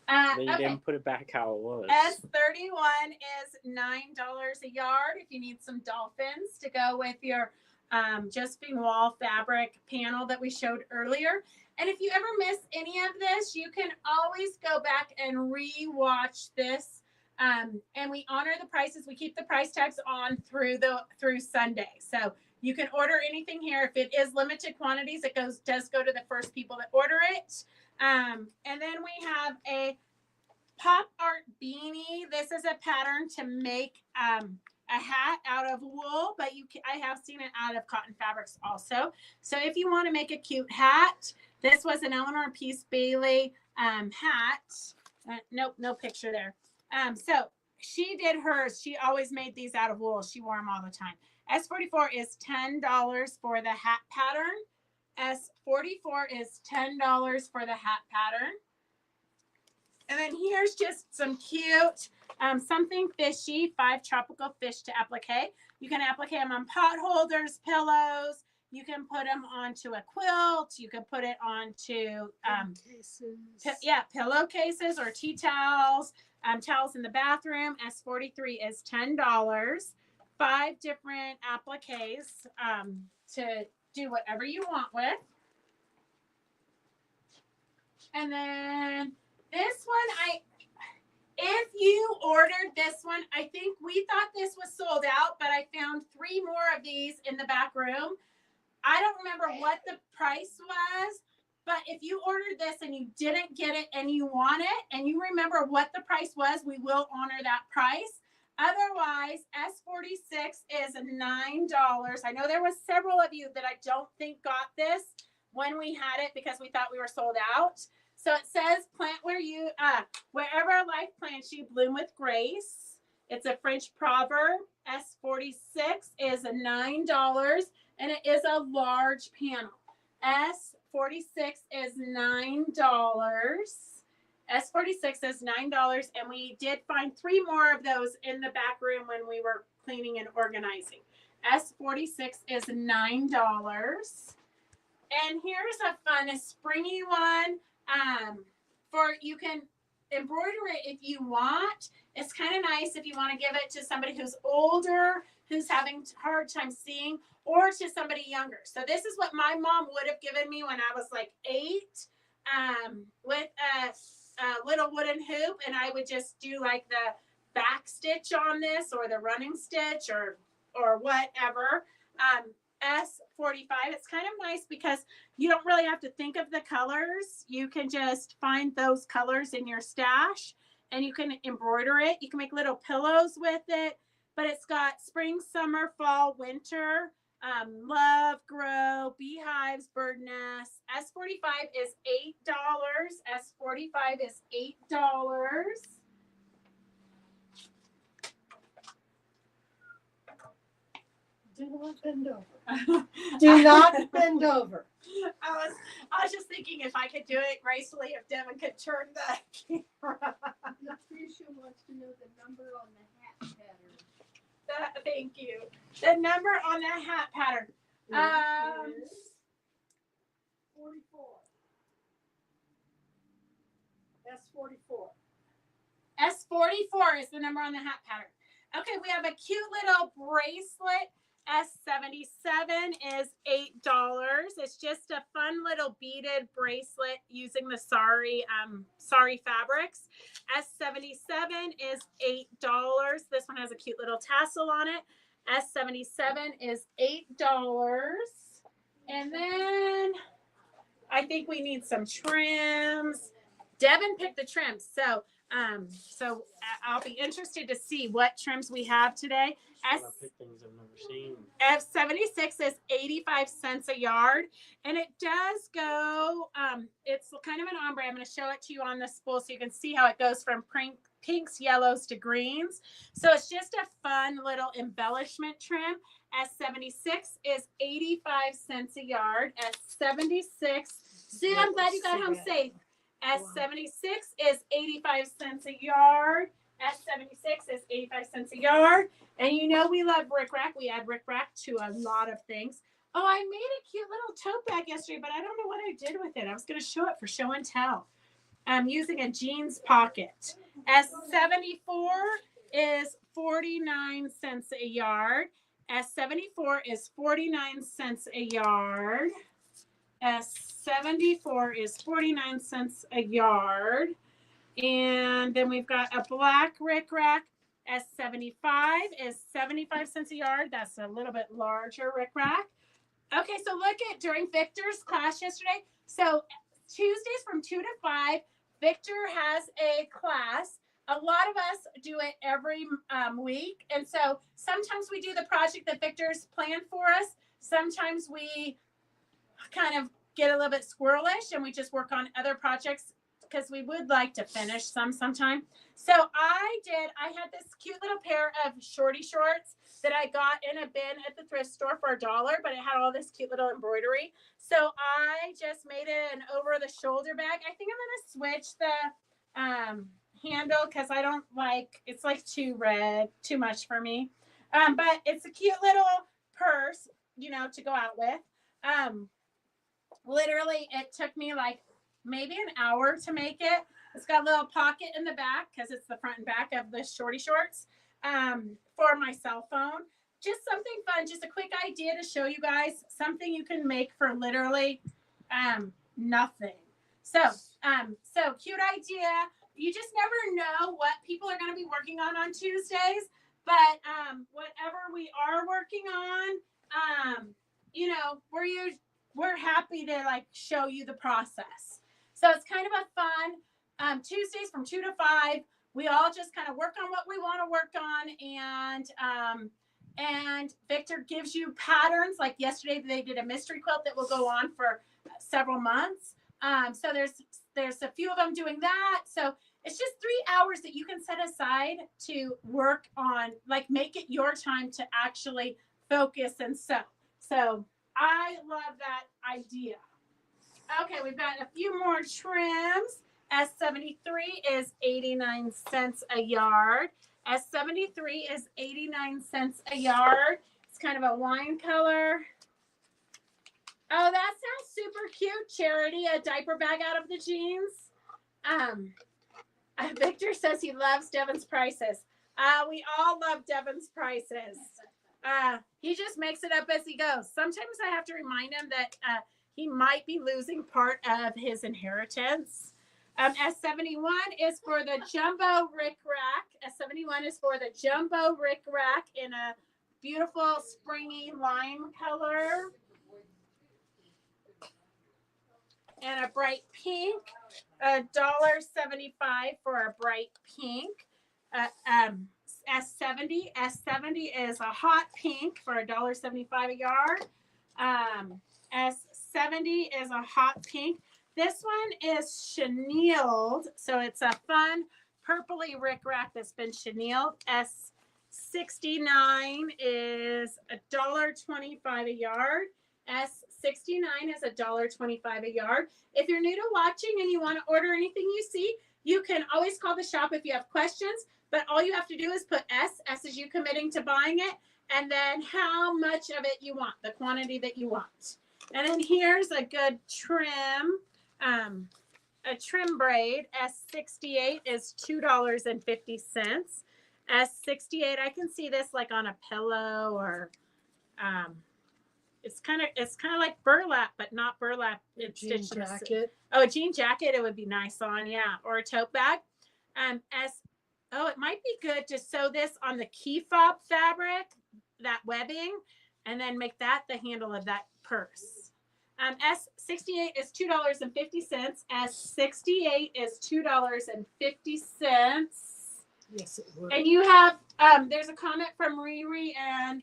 Then you Okay. didn't put it back how it was. S31 is $9 a yard if you need some dolphins to go with your Josephine Wall fabric panel that we showed earlier. And if you ever miss any of this, you can always go back and re-watch this. And we honor the prices. We keep the price tags on through Sunday. So you can order anything here. If it is limited quantities, it does go to the first people that order it. And then we have a pop art beanie. This is a pattern to make a hat out of wool, but I have seen it out of cotton fabrics also. So if you want to make a cute hat, this was an Eleanor Peace Bailey hat. Nope, no picture there. So she did hers. She always made these out of wool. She wore them all the time. S44 is $10 for the hat pattern. S44 is $10 for the hat pattern. And then here's just some cute, something fishy, 5 tropical fish to applique. You can applique them on pot holders, pillows. You can put them onto a quilt. You can put it onto, pillowcases or tea towels, towels in the bathroom. S43 is $10. 5 different appliques to do whatever you want with. And then this one, if you ordered this one, I think we thought this was sold out, but I found 3 more of these in the back room. I don't remember what the price was, but if you ordered this and you didn't get it and you want it and you remember what the price was, we will honor that price. Otherwise, S46 is $9. I know there was several of you that I don't think got this when we had it because we thought we were sold out. So it says plant wherever life plants you, bloom with grace. It's a French proverb. S46 is $9 and it is a large panel. S46 is $9. S46 is $9 and we did find 3 more of those in the back room when we were cleaning and organizing. S46 is $9. And here's a fun, springy one. You can embroider it if you want. It's kind of nice if you want to give it to somebody who's older, who's having a hard time seeing, or to somebody younger. So this is what my mom would have given me when I was like 8, with a little wooden hoop, and I would just do like the back stitch on this or the running stitch or whatever. S45, it's kind of nice because you don't really have to think of the colors. You can just find those colors in your stash and you can embroider it. You can make little pillows with it, but it's got spring, summer, fall, winter, love, grow, beehives, bird nests. S45 is $8. S45 is $8. Do not bend over. Do not bend over. I was just thinking if I could do it gracefully, if Devon could turn the camera. Patricia wants to know the number on the hat pattern. Thank you. The number on the hat pattern. Is 44. S44. S44 is the number on the hat pattern. Okay, we have a cute little bracelet. S77 is $8. It's just a fun little beaded bracelet using the sari fabrics. S77 is $8. This one has a cute little tassel on it. S77 is $8. And then I think we need some trims. Devon picked the trims. So I'll be interested to see what trims we have today. I pick things I've never seen. F76 is 85 cents a yard, and it does go, it's kind of an ombre. I'm going to show it to you on the spool so you can see how it goes from pinks, yellows to greens. So it's just a fun little embellishment trim. S76 is 85 cents a yard. S76, Sue, I'm glad you got home safe. S76 is 85 cents a yard. S76 is 85 cents a yard. And you know we love rickrack. We add rickrack to a lot of things. Oh, I made a cute little tote bag yesterday, but I don't know what I did with it. I was going to show it for show and tell. I'm using a jeans pocket. S74 is 49 cents a yard. S74 is 49 cents a yard. S74 is 49 cents a yard. And then we've got a black rickrack. S75 is 75 cents a yard. That's a little bit larger rickrack. Okay, so look at during Victor's class yesterday. So Tuesdays from 2 to 5, Victor has a class. A lot of us do it every week. And so sometimes we do the project that Victor's planned for us. Sometimes we kind of get a little bit squirrelish and we just work on other projects because we would like to finish sometime. So I had this cute little pair of shorty shorts that I got in a bin at the thrift store for $1, but it had all this cute little embroidery. So I just made it an over the shoulder bag. I think I'm going to switch the handle because I don't like, it's like too red, too much for me. But it's a cute little purse, you know, to go out with. Literally, it took me like maybe an hour to make it. It's got a little pocket in the back because it's the front and back of the shorty shorts for my cell phone. Just something fun, just a quick idea to show you guys something you can make for literally nothing. So cute idea. You just never know what people are going to be working on Tuesdays, but whatever we are working on, you know, we're happy to like show you the process. So it's kind of a fun Tuesdays from 2 to 5. We all just kind of work on what we want to work on, and Victor gives you patterns. Like yesterday, they did a mystery quilt that will go on for several months. So there's a few of them doing that. So it's just 3 hours that you can set aside to work on, like make it your time to actually focus and sew. So I love that idea. Okay, we've got a few more trims. S73 is 89 cents a yard. S73 is 89 cents a yard. It's kind of a wine color. Oh, that sounds super cute, Charity. A diaper bag out of the jeans. Victor says he loves Devon's prices. We all love Devon's prices. He just makes it up as he goes. Sometimes I have to remind him that he might be losing part of his inheritance. S71 is for the jumbo rick rack. S71 is for the jumbo rick rack in a beautiful springy lime color. And a bright pink. $1.75 for a bright pink. S70 is a hot pink for $1.75 a yard. S70 is a hot pink. This one is chenilled, so it's a fun purpley rickrack that's been chenilled. S69 is $1.25 a yard. S69 is $1.25 a yard. If you're new to watching and you want to order anything you see, you can always call the shop if you have questions, but all you have to do is put S is you committing to buying it, and then how much of it you want, the quantity that you want. And then here's a good trim, a trim braid. S68 is $2.50. S68, I can see this like on a pillow or it's kind of like burlap, but not burlap. It's jean jacket. Oh, a jean jacket, it would be nice on, yeah, or a tote bag. It might be good to sew this on the key fob fabric. that webbing and then make that the handle of that purse. S68 is $2.50. S68 is $2.50. Yes, it would. And you have, there's a comment from Riri and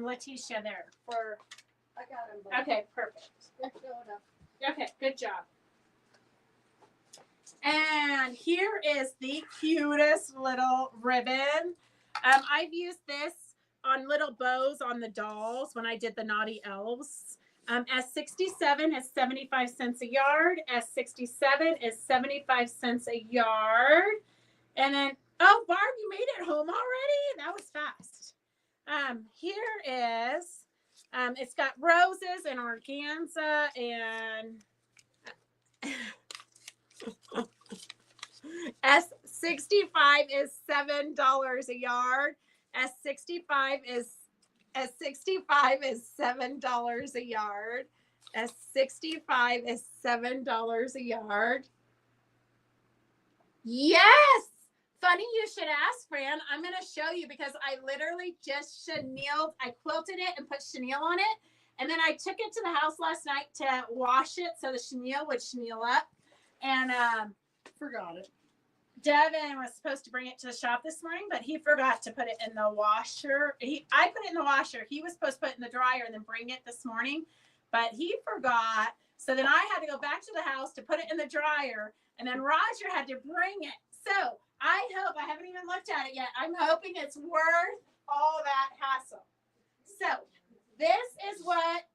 Letitia there for, I got them both. okay, perfect. They're showing up. Okay, good job. And here is the cutest little ribbon. I've used this on little bows on the dolls when I did the Naughty Elves. S67 is 75 cents a yard. S67 is 75 cents a yard. And then, oh, Barb, you made it home already? That was fast. Here is, it's got roses and organza and S65 is $7 a yard. S65 is $7 a yard. S65 is $7 a yard. Yes. Funny you should ask, Fran. I'm going to show you because I literally just chenilled. I quilted it and put chenille on it. And then I took it to the house last night to wash it so the chenille would chenille up. And Forgot it. Devon was supposed to bring it to the shop this morning, but he forgot to put it in the washer. I put it in the washer. He was supposed to put it in the dryer and then bring it this morning, but he forgot. So then I had to go back to the house to put it in the dryer, and then Roger had to bring it. So I hope, I haven't even looked at it yet, I'm hoping it's worth all that hassle. So this is what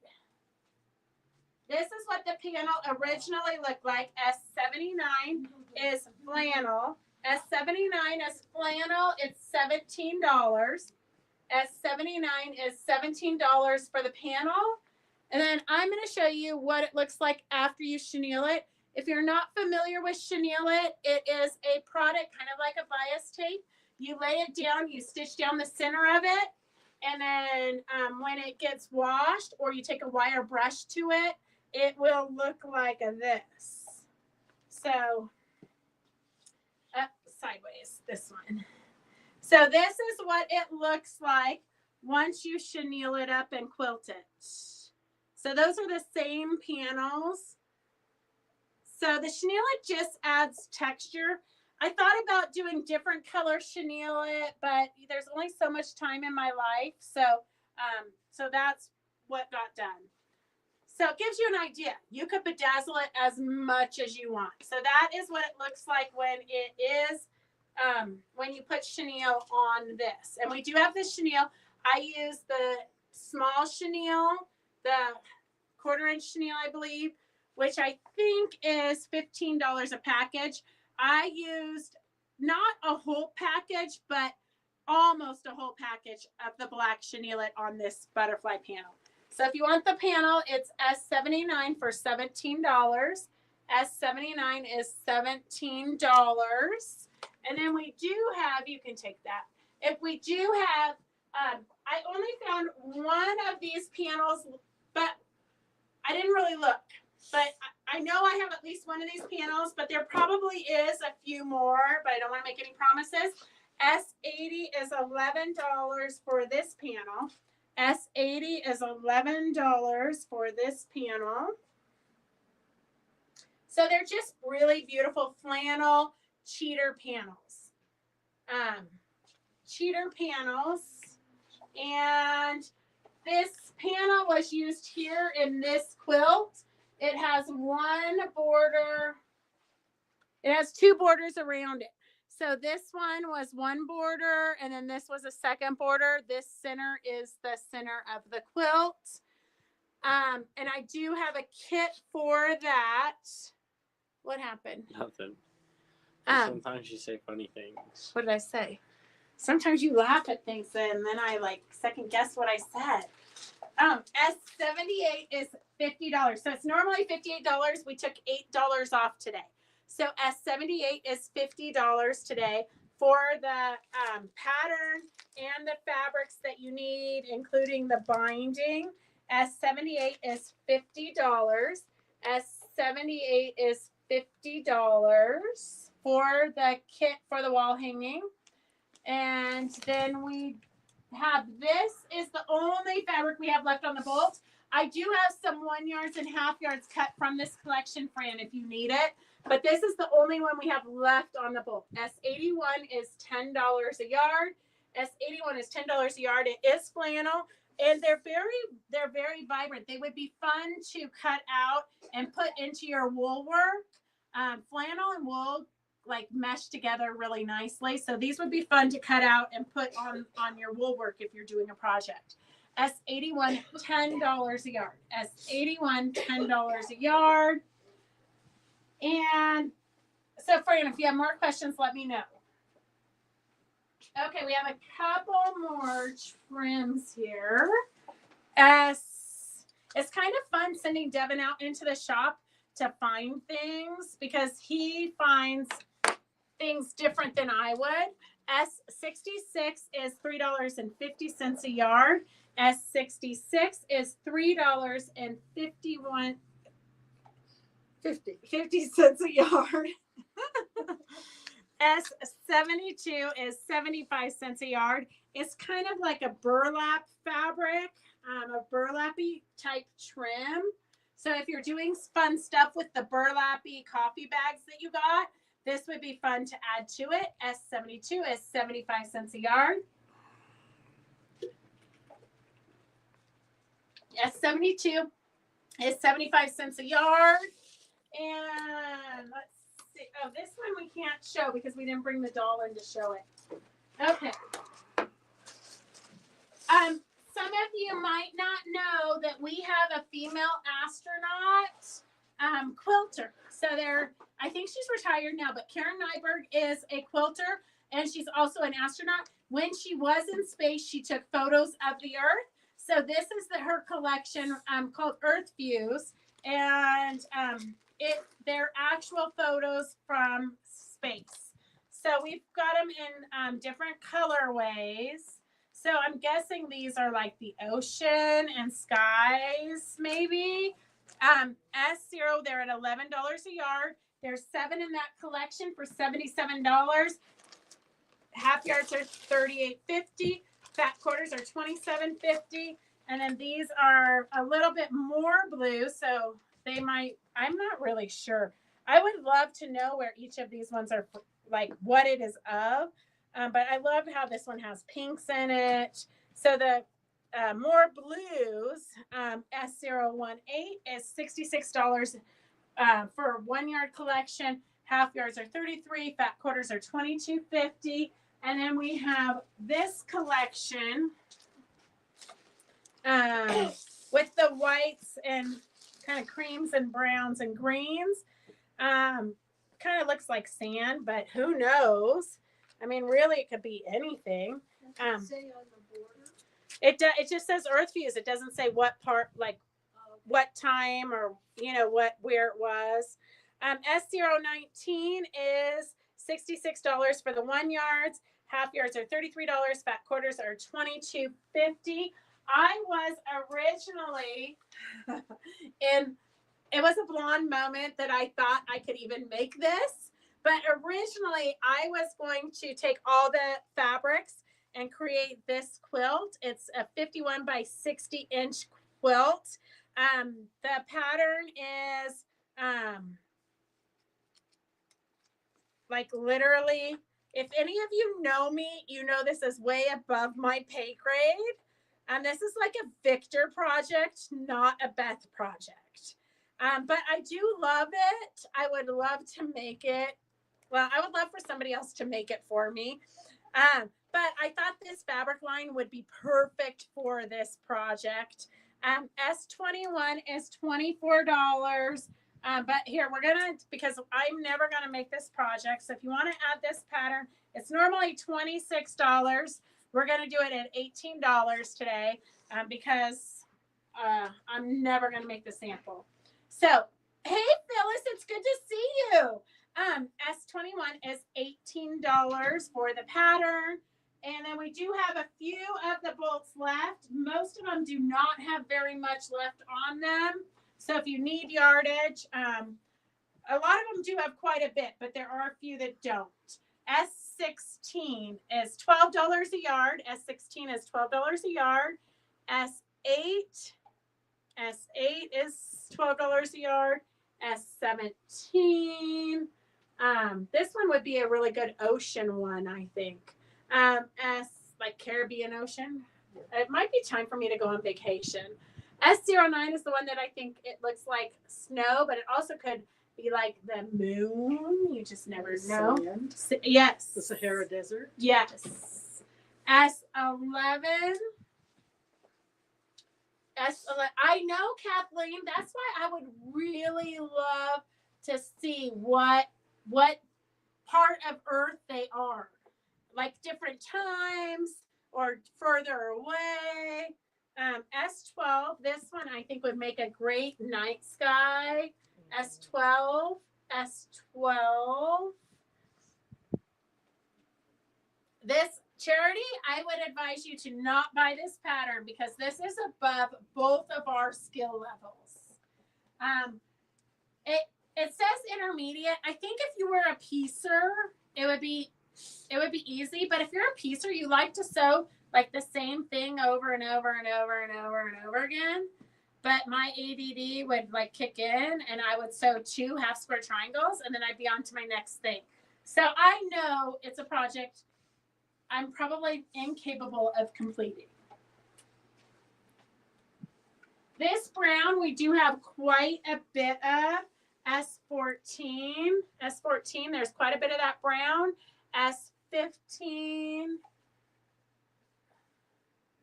the panel originally looked like. S79 is flannel. S79 is flannel. It's $17. S79 is $17 for the panel. And then I'm going to show you what it looks like after you chenille it. If you're not familiar with chenille it is a product kind of like a bias tape. You lay it down, you stitch down the center of it, and then when it gets washed or you take a wire brush to it, it will look like this. So, sideways, this one. So this is what it looks like once you chenille it up and quilt it. So those are the same panels. So the chenille it just adds texture. I thought about doing different color chenille it, but there's only so much time in my life. So, so that's what got done. So it gives you an idea. You could bedazzle it as much as you want. So that is what it looks like when it is, when you put chenille on this. And we do have this chenille. I use the small chenille, the 1/4 inch chenille, I believe, which I think is $15 a package. I used not a whole package, but almost a whole package of the black chenille on this butterfly panel. So if you want the panel, it's S79 for $17. S79 is $17. And then we do have, you can take that. If we do have, I only found one of these panels, but I didn't really look. But I know I have at least one of these panels, but there probably is a few more, but I don't want to make any promises. S80 is $11 for this panel. S80 is $11 for this panel. So they're just really beautiful flannel cheater panels. Cheater panels. And this panel was used here in this quilt. It has one border. It has two borders around it. So this one was one border, and then this was a second border. This center is the center of the quilt. And I do have a kit for that. What happened? Nothing. Sometimes you say funny things. What did I say? Sometimes you laugh at things and then I like second guess what I said. S78 is $50. So it's normally $58. We took $8 off today. So S78 is $50 today for the pattern and the fabrics that you need, including the binding. S78 is $50. S78 is $50 for the kit for the wall hanging. And then we have this is the only fabric we have left on the bolt. I do have some 1 yards and half yards cut from this collection, Fran, if you need it. But this is the only one we have left on the bolt. S81 is $10 a yard. S81 is $10 a yard. It is flannel, and they're very vibrant. They would be fun to cut out and put into your wool work. Flannel and wool like mesh together really nicely. So these would be fun to cut out and put on your wool work if you're doing a project. S81, $10 a yard. S81, $10 a yard. And so, Fran, if you have more questions, let me know. Okay, we have a couple more trims here. It's kind of fun sending Devon out into the shop to find things because he finds things different than I would. S66 is $3.50 a yard. S66 is $3.50 a yard. S72 is 75 cents a yard. It's kind of like a burlap fabric, a burlappy type trim. So if you're doing fun stuff with the burlappy coffee bags that you got, this would be fun to add to it. S72 is 75 cents a yard. S72 is 75 cents a yard. And let's see. Oh, this one we can't show because we didn't bring the doll in to show it. Okay. Some of you might not know that we have a female astronaut quilter. So I think she's retired now, but Karen Nyberg is a quilter and she's also an astronaut. When she was in space, she took photos of the Earth. So this is her collection called Earth Views, and they're actual photos from space. So we've got them in different colorways. So I'm guessing these are like the ocean and skies, maybe. S0, they're at $11 a yard. There's 7 in that collection for $77. Half yards are $38.50. Fat quarters are $27.50. And then these are a little bit more blue, so they might, I'm not really sure. I would love to know where each of these ones are, like what it is of. But I love how this one has pinks in it. So the more blues, S018 is $66 for a 1 yard collection. Half yards are $33. Fat quarters are $22.50. And then we have this collection with the whites and kind of creams and browns and greens. Kind of looks like sand, but who knows? I mean, really, it could be anything. Say on the border. It just says Earth Views. It doesn't say what part, like what time or where it was. S019 is $66 for the 1 yards. Half yards are $33. Fat quarters are $22.50. I was originally it was a blonde moment that I thought I could even make this. But originally, I was going to take all the fabrics and create this quilt. It's a 51 by 60 inch quilt. The pattern is like literally, if any of you know me, you know this is way above my pay grade. This is like a Victor project, not a Beth project. But I do love it. I would love to make it. Well, I would love for somebody else to make it for me. But I thought this fabric line would be perfect for this project. S21 is $24. But here, because I'm never going to make this project. So if you want to add this pattern, it's normally $26. We're going to do it at $18 today because I'm never going to make the sample. So, hey, Phyllis, it's good to see you. S21 is $18 for the pattern. And then we do have a few of the bolts left. Most of them do not have very much left on them. So if you need yardage, a lot of them do have quite a bit, but there are a few that don't. S16 is $12 a yard. S16 is $12 a yard. S8 is $12 a yard. S17. This one would be a really good ocean one, I think. S like Caribbean Ocean. It might be time for me to go on vacation. S09 is the one that I think it looks like snow, but it also could be like the moon. You just never know. Yes. The Sahara Desert. Yes. S11. I know, Kathleen. That's why I would really love to see what part of Earth they are, like different times or further away. S12. This one I think would make a great night sky. S12. S12. This Charity, I would advise you to not buy this pattern because this is above both of our skill levels. It says intermediate. I think if you were a piecer, it would be easy. But if you're a piecer, you like to sew like the same thing over and over and over and over and over again. But my ADD would like kick in and I would sew 2 half square triangles and then I'd be on to my next thing. So I know it's a project I'm probably incapable of completing. This brown, we do have quite a bit of. S14. S14, there's quite a bit of that brown. S15.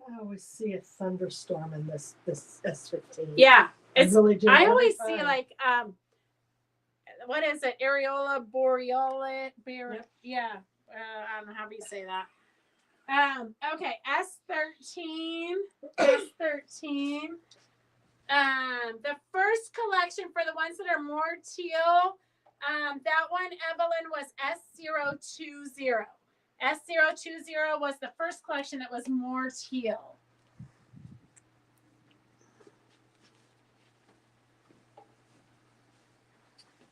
I always see a thunderstorm in this S15. Yeah. I really do. I always see like, what is it? Areola borealis. Yeah. I don't know how you say that. Okay, S13. S13. The first collection for the ones that are more teal, that one, Evelyn, was S020. S020 was the first collection that was more teal.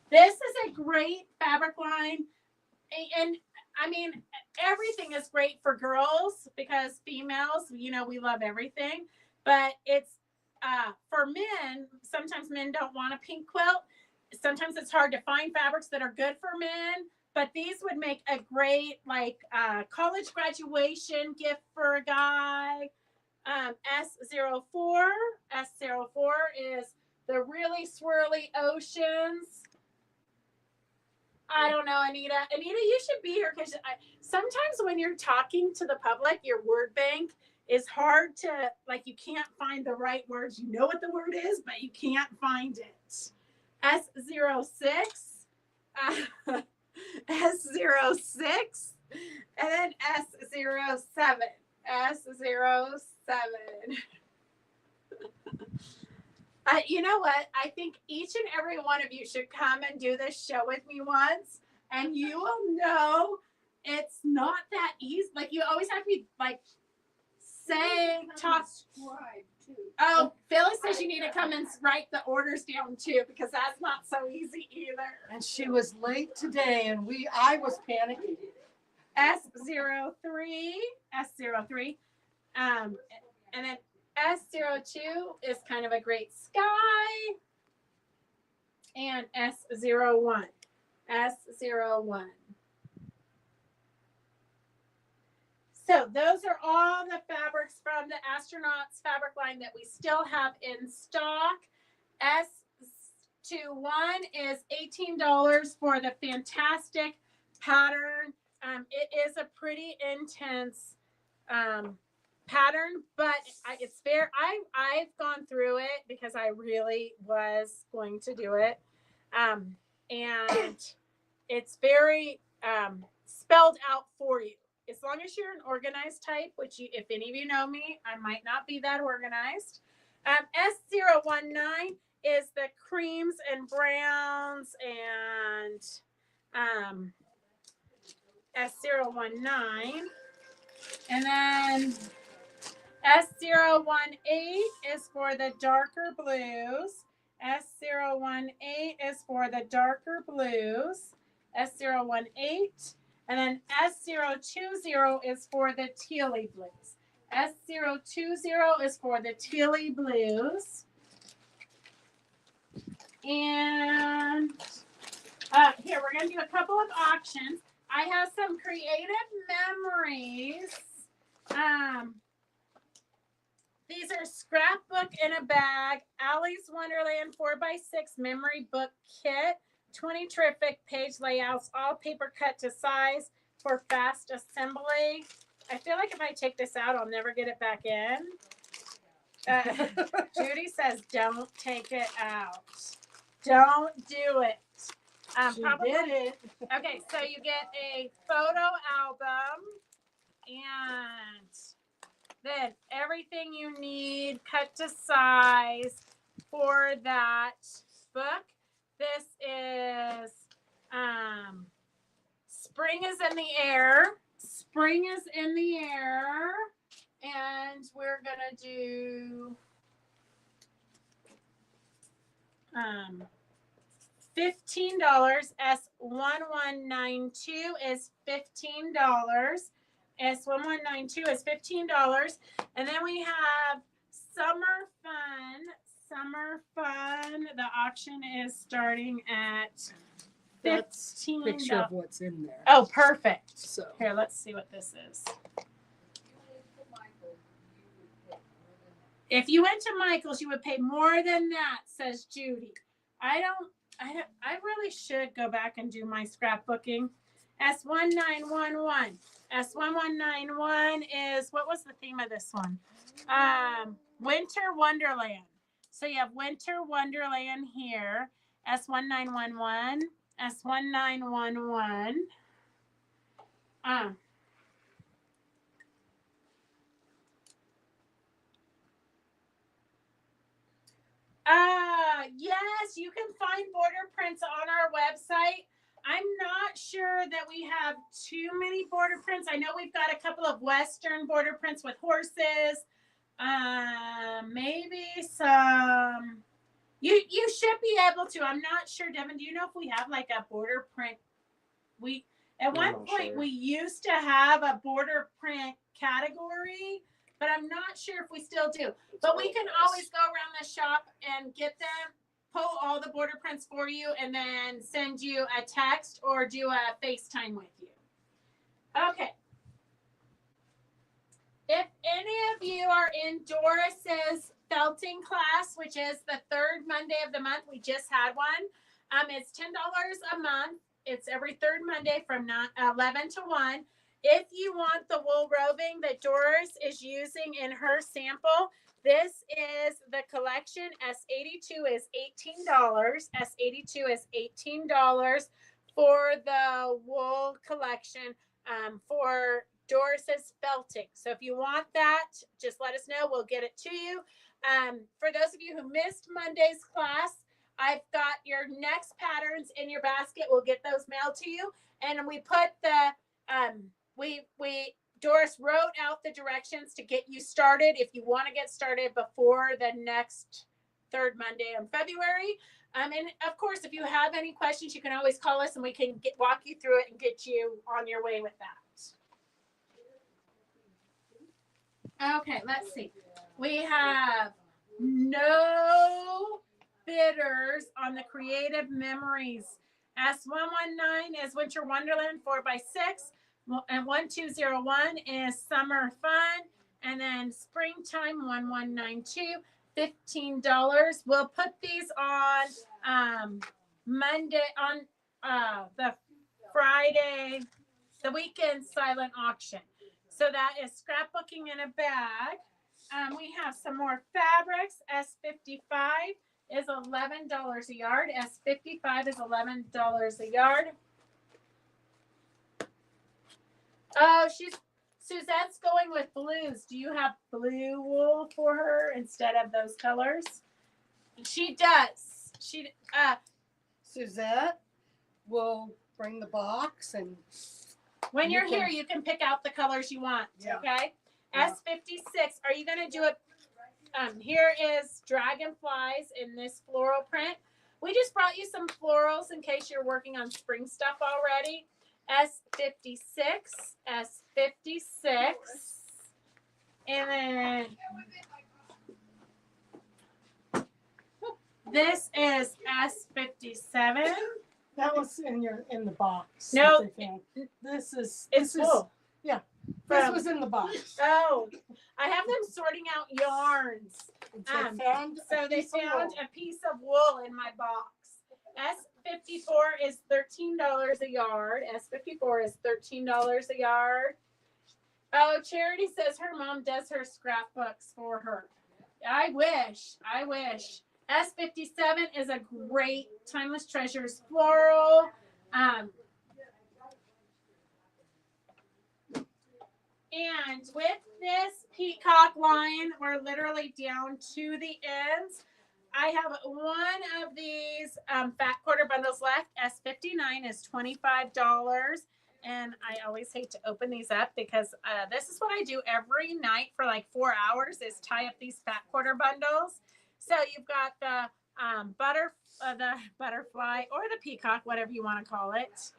This is a great fabric line. And I mean, everything is great for girls because females, you know, we love everything. But it's for men, sometimes men don't want a pink quilt. Sometimes it's hard to find fabrics that are good for men. But these would make a great like college graduation gift for a guy. S04. S04 is the really swirly oceans. I don't know, Anita. Anita, you should be here because sometimes when you're talking to the public, your word bank is hard to, like, you can't find the right words. You know what the word is, but you can't find it. S06, S06, and then S07, S07. You know what? I think each and every one of you should come and do this show with me once, and you will know it's not that easy. Like, you always have to be like saying, talk. Oh, Phyllis says you need to come and write the orders down too, because that's not so easy either. And she was late today, and I was panicking. S03, S03, and then S02 is kind of a great sky, and S01, S01. So those are all the fabrics from the Astronauts fabric line that we still have in stock. S21 is $18 for the fantastic pattern. It is a pretty intense pattern, but it's fair. I've gone through it because I really was going to do it, and it's very spelled out for you. As long as you're an organized type, which if any of you know me, I might not be that organized. S019 is the creams and browns, and S019, and then S018 is for the darker blues. S018 is for the darker blues. S018. And then S020 is for the tealy blues. S020 is for the tealy blues. And here, we're going to do a couple of auctions. I have some creative memories. These are scrapbook in a bag, Alice Wonderland 4x6 memory book kit, 20 terrific page layouts, all paper cut to size for fast assembly. I feel like if I take this out, I'll never get it back in. Judy says, don't take it out. Don't do it. She Probably did it. Okay, so you get a photo album and then everything you need cut to size for that book. This is Spring is in the Air. Spring is in the air. And we're gonna do $15. S1192 is $15. S1192 is $15. And then we have Summer Fun. Summer Fun. The auction is starting at That's a $15. picture of what's in there. Oh, perfect. So Here, let's see what this is. If you went to Michael's, you would pay more than that, says Judy. I really should go back and do my scrapbooking. S1911. S1191 is, what was the theme of this one? Winter Wonderland. So you have Winter Wonderland here. S1911. S1911. Yes, you can find border prints on our website. I'm not sure that we have too many border prints. I know we've got a couple of Western border prints with horses. Maybe some. You should be able to. I'm not sure, Devon. Do you know if we have like a border print? At one point we used to have a border print category, but I'm not sure if we still do. But we can always go around the shop and get them, pull all the border prints for you, and then send you a text or do a FaceTime with you. Okay. If any of you are in Doris's felting class, which is the third Monday of the month, we just had one. It's $10 a month. It's every third Monday from 11 to 1. If you want the wool roving that Doris is using in her sample, this is the collection. S82 is $18. S82 is $18 for the wool collection for Doris's felting. So if you want that, just let us know. We'll get it to you. For those of you who missed Monday's class, I've got your next patterns in your basket. We'll get those mailed to you. And we put the, Doris wrote out the directions to get you started if you want to get started before the next third Monday in February. And of course, if you have any questions, you can always call us and we can walk you through it and get you on your way with that. Okay, let's see. We have no bidders on the Creative Memories. S119 is Winter Wonderland 4x6. And 1201 is Summer Fun. And then Springtime 1192, $15. We'll put these on Monday, on the Friday, the weekend silent auction. So that is scrapbooking in a bag. We have some more fabrics. S55 is $11 a yard. S55 is $11 a yard. Oh, Suzette's going with blues. Do you have blue wool for her instead of those colors? She does. Suzette will bring the box, and when you're here, you can pick out the colors you want. Yeah. Okay. Yeah. S56. Are you going to do it? Here is dragonflies in this floral print. We just brought you some florals in case you're working on spring stuff already. S56, S56, and then this is S57. That was in the box. No, that they found. This is It's full. this From- was in the box. Oh, I have them sorting out yarns. They found So a they piece of found wool. a piece of wool in my box. S54 is $13 a yard. S54 is $13 a yard. Oh, Charity says her mom does her scrapbooks for her. I wish. S57 is a great Timeless Treasures floral. And with this peacock line, we're literally down to the ends. I have one of these fat quarter bundles left. S59 is $25. And I always hate to open these up because this is what I do every night for like 4 hours is tie up these fat quarter bundles. So you've got the butterfly or the peacock, whatever you want to call it.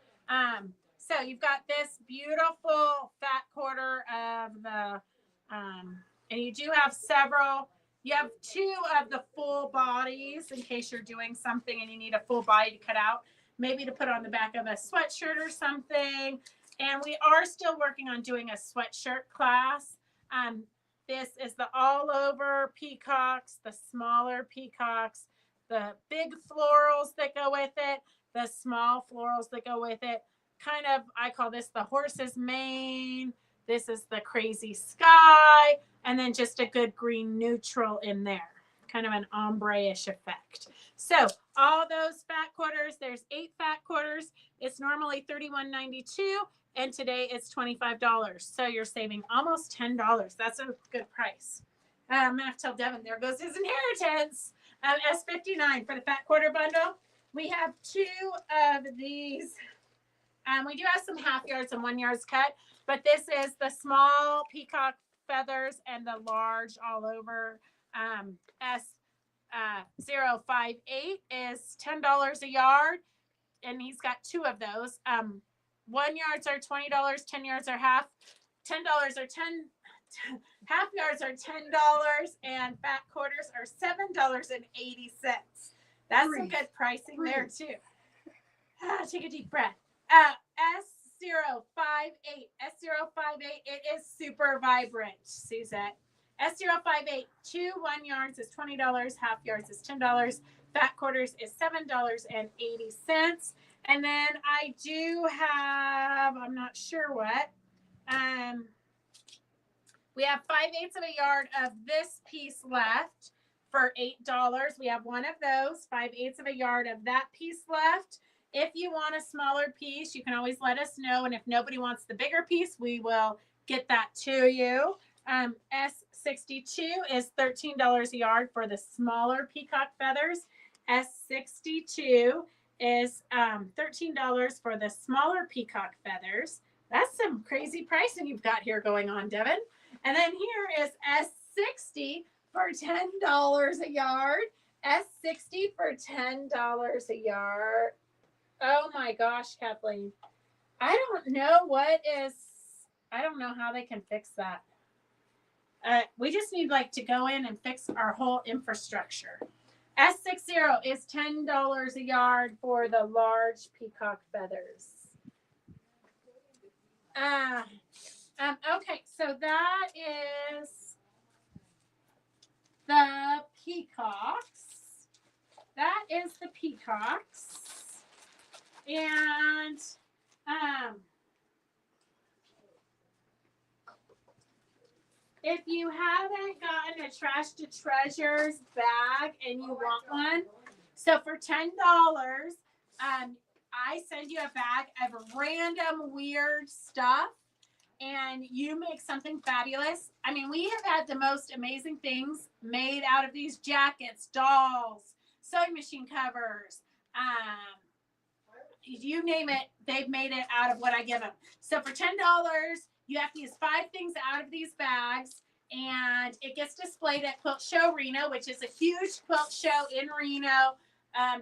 So you've got this beautiful fat quarter of the, and you do have several. You have 2 of the full bodies in case you're doing something and you need a full body to cut out, maybe to put on the back of a sweatshirt or something. And we are still working on doing a sweatshirt class. This is the all over peacocks, the smaller peacocks, the big florals that go with it, the small florals that go with it. Kind of, I call this the horse's mane. This is the crazy sky. And then just a good green neutral in there. Kind of an ombre-ish effect. So all those fat quarters, there's 8 fat quarters. It's normally $31.92. And today it's $25. So you're saving almost $10. That's a good price. I'm going to have to tell Devon, there goes his inheritance. S59 for the fat quarter bundle. We have 2 of these. We do have some half yards and 1 yards cut, but this is the small peacock feathers and the large all over. S058 is $10 a yard, and he's got 2 of those. 1 yards are $20, 10 yards are half. $10 are 10. Half yards are $10, and fat quarters are $7.80. That's some good pricing there too. Take a deep breath. S058. It is super vibrant, Suzette. S058, 2 1 yards is $20, half yards is $10, fat quarters is $7.80. And then I do have, I'm not sure what, we have 5/8 of a yard of this piece left for $8. We have one of those, 5/8 of a yard of that piece left. If you want a smaller piece, you can always let us know. And if nobody wants the bigger piece, we will get that to you. S62 is $13 a yard for the smaller peacock feathers. S62 is $13 for the smaller peacock feathers. That's some crazy pricing you've got here going on, Devon. And then here is S60 for $10 a yard. S60 for $10 a yard. Oh my gosh, Kathleen. I don't know how they can fix that. We just need to go in and fix our whole infrastructure. S60 is $10 a yard for the large peacock feathers. Okay, so that is the peacocks. That is the peacocks. And if you haven't gotten a Trash to Treasures bag and you want one, so for $10, I send you a bag of random weird stuff and you make something fabulous. I mean, we have had the most amazing things made out of these jackets, dolls, sewing machine covers, you name it, they've made it out of what I give them. So for $10, you have to use 5 things out of these bags, and it gets displayed at Quilt Show Reno, which is a huge quilt show in Reno,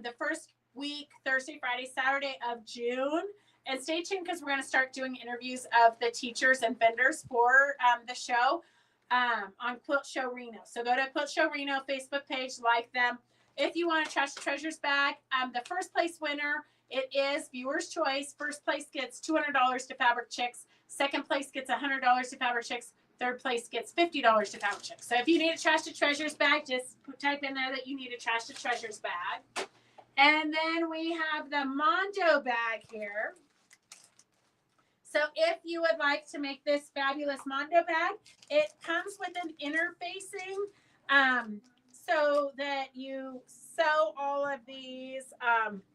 the first week, Thursday, Friday, Saturday of June. And stay tuned because we're going to start doing interviews of the teachers and vendors for the show on Quilt Show Reno. So go to Quilt Show Reno Facebook page, like them. If you want a Trash to Treasures bag, the first place winner, it is viewer's choice. First place gets $200 to Fabric Chicks. Second place gets $100 to Fabric Chicks. Third place gets $50 to Fabric Chicks. So if you need a Trash to Treasures bag, just type in there that you need a Trash to Treasures bag. And then we have the Mondo bag here. So if you would like to make this fabulous Mondo bag, it comes with an interfacing so that you sew all of these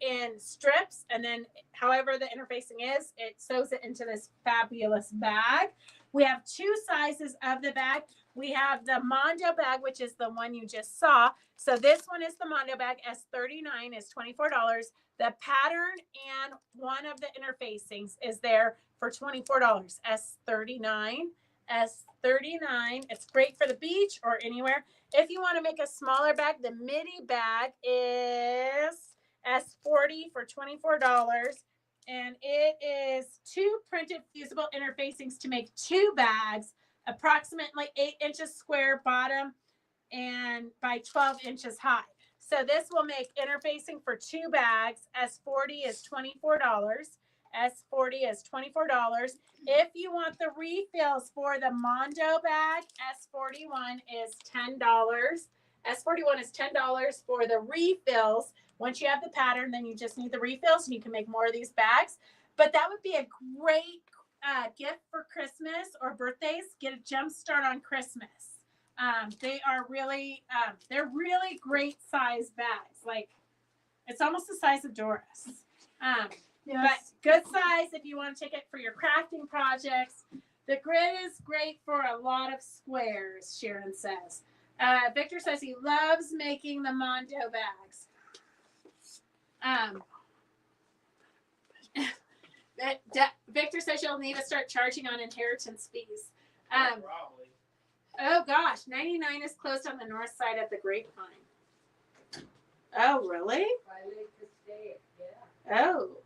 in strips, and then however the interfacing is, it sews it into this fabulous bag. We have two sizes of the bag. We have the Mondo bag, which is the one you just saw. So this one is the Mondo bag. S39 is $24. The pattern and one of the interfacings is there for $24. S39. S39. It's great for the beach or anywhere. If you want to make a smaller bag, the midi bag is S40 for $24. And it is two printed fusible interfacings to make two bags, approximately 8 inches square bottom and by 12 inches high. So this will make interfacing for two bags. S40 is $24. S40 is $24. If you want the refills for the Mondo bag, S41 is $10. S41 is $10 for the refills. Once you have the pattern, then you just need the refills and you can make more of these bags. But that would be a great gift for Christmas or birthdays. Get a jump start on Christmas. They are really, they're really great size bags. Like, it's almost the size of Doris. But good size if you want to take it for your crafting projects. The grid is great for a lot of squares, Sharon says. Victor says he loves making the Mondo bags. Victor says you'll need to start charging on inheritance fees. Probably. Oh gosh, 99 is closed on the north side of the Grapevine. Oh, really? Oh.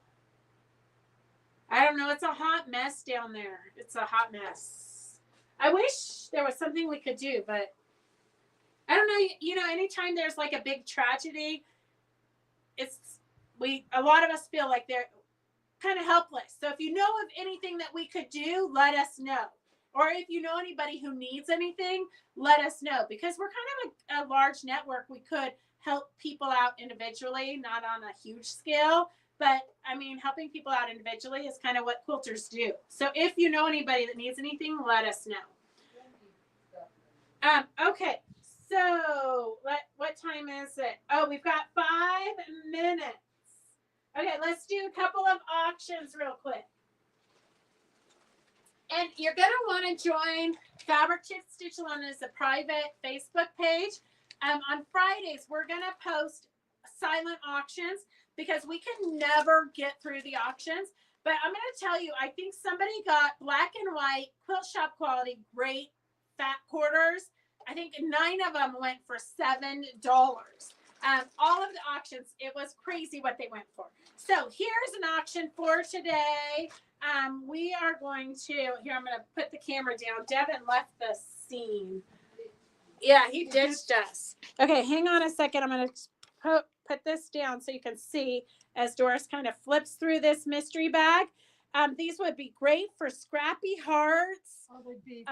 I don't know. It's a hot mess down there. It's a hot mess. I wish there was something we could do, but I don't know. You know, anytime there's like a big tragedy, a lot of us feel like they're kind of helpless. So if you know of anything that we could do, let us know. Or if you know anybody who needs anything, let us know. Because we're kind of a large network. We could help people out individually, not on a huge scale. But, I mean, helping people out individually is kind of what quilters do. So if you know anybody that needs anything, let us know. Okay, so what time is it? Oh, we've got 5 minutes. Okay, let's do a couple of auctions real quick. And you're going to want to join Fabric Chick Stitch Alone as a private Facebook page. On Fridays, we're going to post silent auctions because we can never get through the auctions. But I'm going to tell you, I think somebody got black and white quilt shop quality, great fat quarters. I think 9 of them went for $7. All of the auctions, it was crazy what they went for. So here's an auction for today. We are going to, here, I'm going to put the camera down. Devon left the scene. Yeah, he ditched us. Okay, hang on a second. I'm going to put this down so you can see as Doris kind of flips through this mystery bag. These would be great for scrappy hearts. Oh, they'd be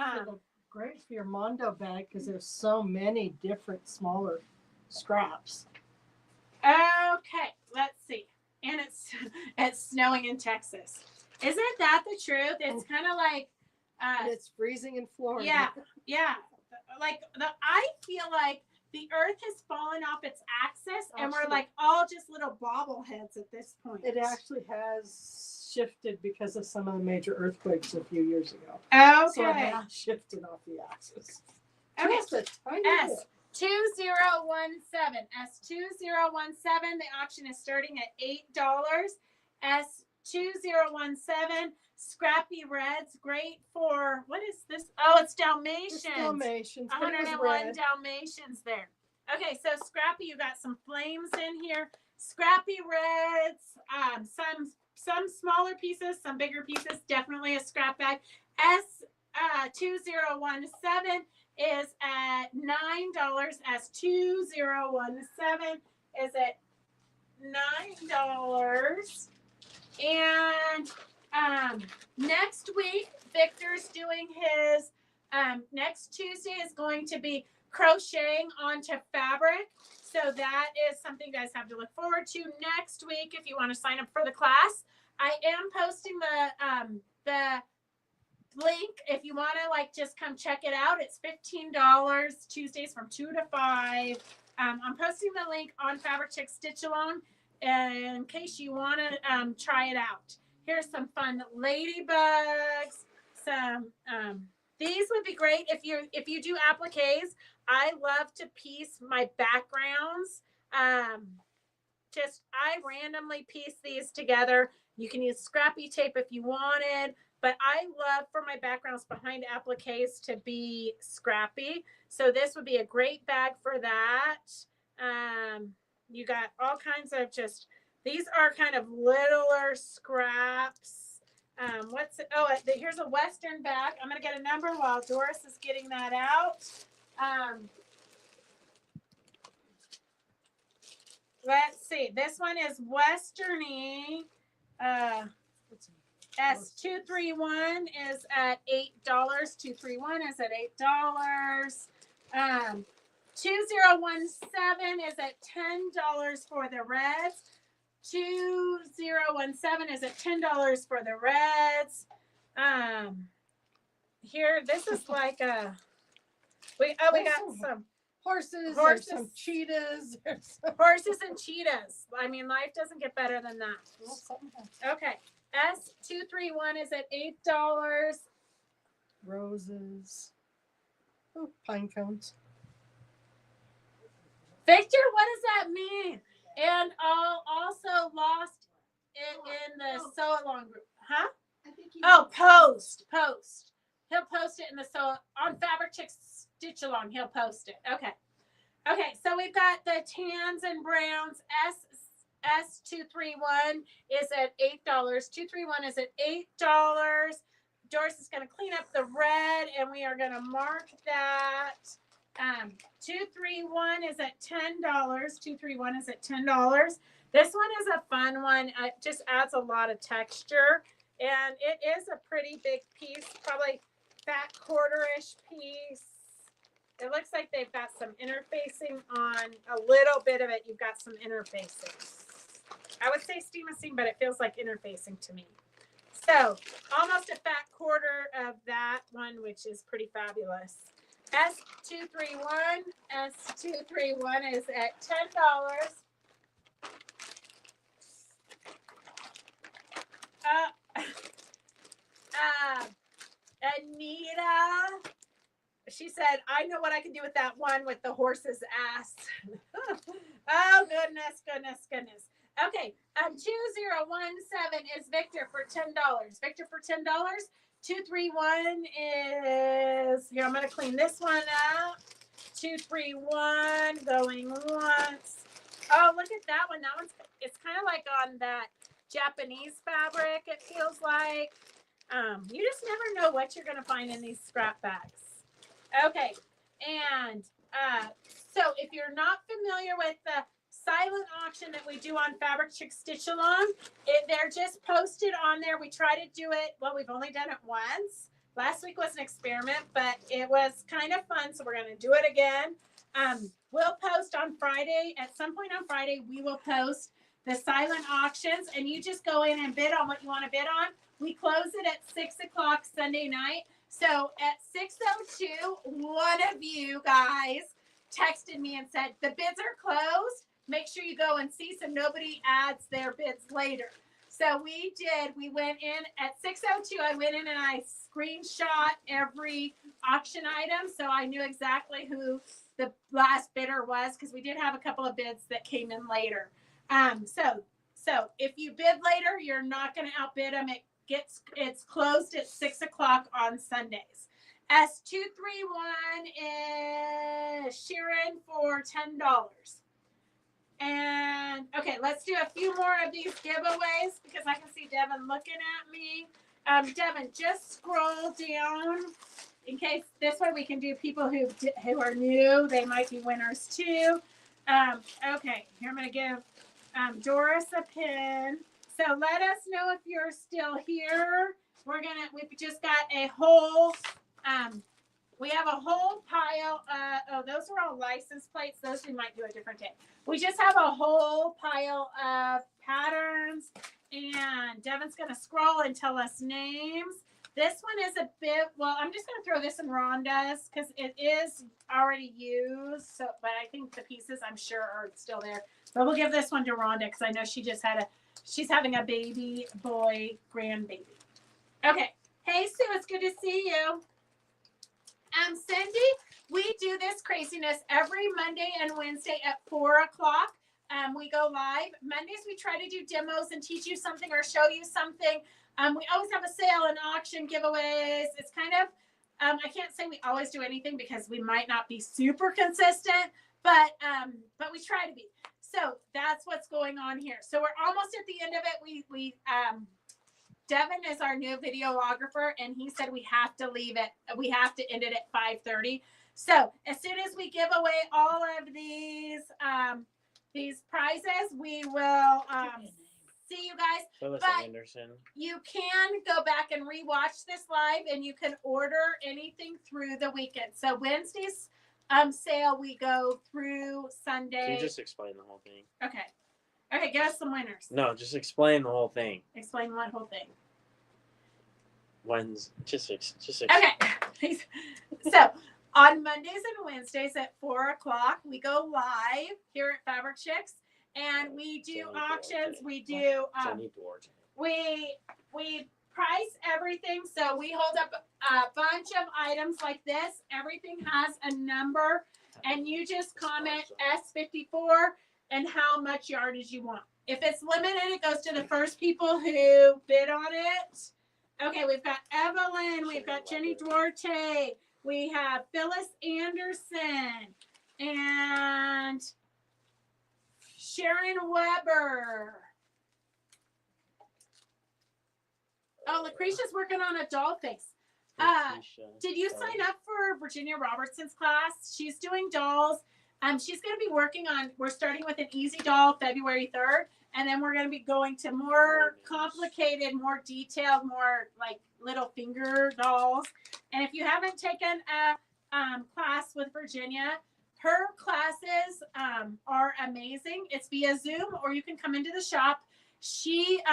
great for your Mondo bag because there's so many different smaller scraps. Okay, let's see. And it's snowing in Texas. Isn't that the truth? It's kind of like it's freezing in Florida. Yeah. Like I feel like the earth has fallen off its axis and we're like all just little bobbleheads at this point. It actually has shifted because of some of the major earthquakes a few years ago. Okay. So it has shifted off the axis. Okay. Just a tiny bit. S2017. S2017. The auction is starting at $8. S2017. Scrappy Reds. Great for, what is this? Oh, it's Dalmatians. It's Dalmatians. 101 Dalmatians there. Okay, so Scrappy, you got some flames in here. Scrappy Reds. Some some smaller pieces, some bigger pieces, definitely a scrap bag. S2017 is at $9. S2017 is at $9. And next week, Victor's doing his, next Tuesday is going to be crocheting onto fabric. So that is something you guys have to look forward to next week if you want to sign up for the class. I am posting the link if you want to like just come check it out. It's $15 Tuesdays from 2 to 5. I'm posting the link on Fabric Chick Stitch Along in case you want to try it out. Here's some fun ladybugs. Some these would be great if you do appliques. I love to piece my backgrounds. I randomly piece these together. You can use scrappy tape if you wanted, but I love for my backgrounds behind appliques to be scrappy. So this would be a great bag for that. You got all kinds of these are kind of littler scraps. Here's a Western bag. I'm going to get a number while Doris is getting that out. Let's see. This one is Westerny. S231 is at $8. 231 is at $8. 2017 is at $10 for the reds. 2017 is at $10 for the reds. Here, this is like we got some Horses, Horses. some cheetahs. horses and cheetahs. I mean, life doesn't get better than that. Okay. S231 is at $8. Roses. Oh, pine cones. Victor, what does that mean? And I'll also lost it in the sew along group. Huh? I think you Post. He'll post it in the on Fabric Chick Stitch Along. He'll post it. Okay. So we've got the tans and browns. S231 is at $8. 231 is at $8. Doris is going to clean up the red, and we are going to mark that. 231 is at $10. 231 is at $10. This one is a fun one. It just adds a lot of texture, and it is a pretty big piece, probably fat quarter-ish piece. It looks like they've got some interfacing on a little bit of it. You've got some interfacing. I would say steam and seam, but it feels like interfacing to me. So almost a fat quarter of that one, which is pretty fabulous. S231 is at $10. Anita, she said, I know what I can do with that one with the horse's ass. Oh, goodness. Okay, 2017 is Victor for $10. Victor for $10. 231 is, here, I'm going to clean this one up. 231 going once. Oh, look at that one. That one's, it's kind of like on that Japanese fabric, it feels like. You just never know what you're going to find in these scrap bags. Okay, and so if you're not familiar with the silent auction that we do on Fabric Chick Stitch Along, they're just posted on there. We try to do it, well, we've only done it once. Last week was an experiment, but it was kind of fun, so we're going to do it again. We'll post on Friday. At some point on Friday, we will post the silent auctions, and you just go in and bid on what you want to bid on. We close it at 6 o'clock Sunday night. So at 6:02, one of you guys texted me and said, the bids are closed. Make sure you go and see so nobody adds their bids later. So we did. We went in at 6:02. I went in and I screenshot every auction item, so I knew exactly who the last bidder was, because we did have a couple of bids that came in later. So if you bid later, you're not going to outbid them. It's closed at 6 o'clock on Sundays. S231 is Sheeran for $10. And okay, let's do a few more of these giveaways because I can see Devon looking at me. Devon, just scroll down in case this way we can do people who are new. They might be winners too. Okay, here I'm going to give Doris a pin. So let us know if you're still here. We've just got a whole, we have a whole pile. Oh, those are all license plates. Those we might do a different day. We just have a whole pile of patterns, and Devon's going to scroll and tell us names. This one is a bit, well, I'm just going to throw this in Rhonda's because it is already used. So, but I think the pieces I'm sure are still there. But we'll give this one to Rhonda because I know she just she's having a baby boy grandbaby. Okay. Hey, Sue, it's good to see you. Cindy, we do this craziness every Monday and Wednesday at 4 o'clock. We go live. Mondays, we try to do demos and teach you something or show you something. We always have a sale and auction giveaways. It's kind of, I can't say we always do anything because we might not be super consistent, but we try to be. So that's what's going on here. So we're almost at the end of it. Devon is our new videographer, and he said we have to leave it. We have to end it at 5:30. So as soon as we give away all of these prizes, we will see you guys. Phyllis But Anderson. you can go back and rewatch this live, and you can order anything through the weekend. So Wednesday's sale, we go through Sunday. Can you just explain the whole thing? Okay. Okay, give us some winners. No, just explain the whole thing. Explain what whole thing. Just Okay. So on Mondays and Wednesdays at 4 o'clock, we go live here at Fabric Chicks, and we do auctions. We do we price everything. So we hold up a bunch of items like this. Everything has a number, and you just comment S54 and how much yardage you want. If it's limited, it goes to the first people who bid on it. Okay, we've got Evelyn, we've got Jenny Duarte, we have Phyllis Anderson, and Sharon Weber. Oh, Lucretia's working on a doll face. Did you sign up for Virginia Robertson's class? She's doing dolls. She's going to be working on, we're starting with an easy doll February 3rd, and then we're going to be going to more complicated, more detailed, more like little finger dolls. And if you haven't taken a class with Virginia, her classes are amazing. It's via Zoom, or you can come into the shop. She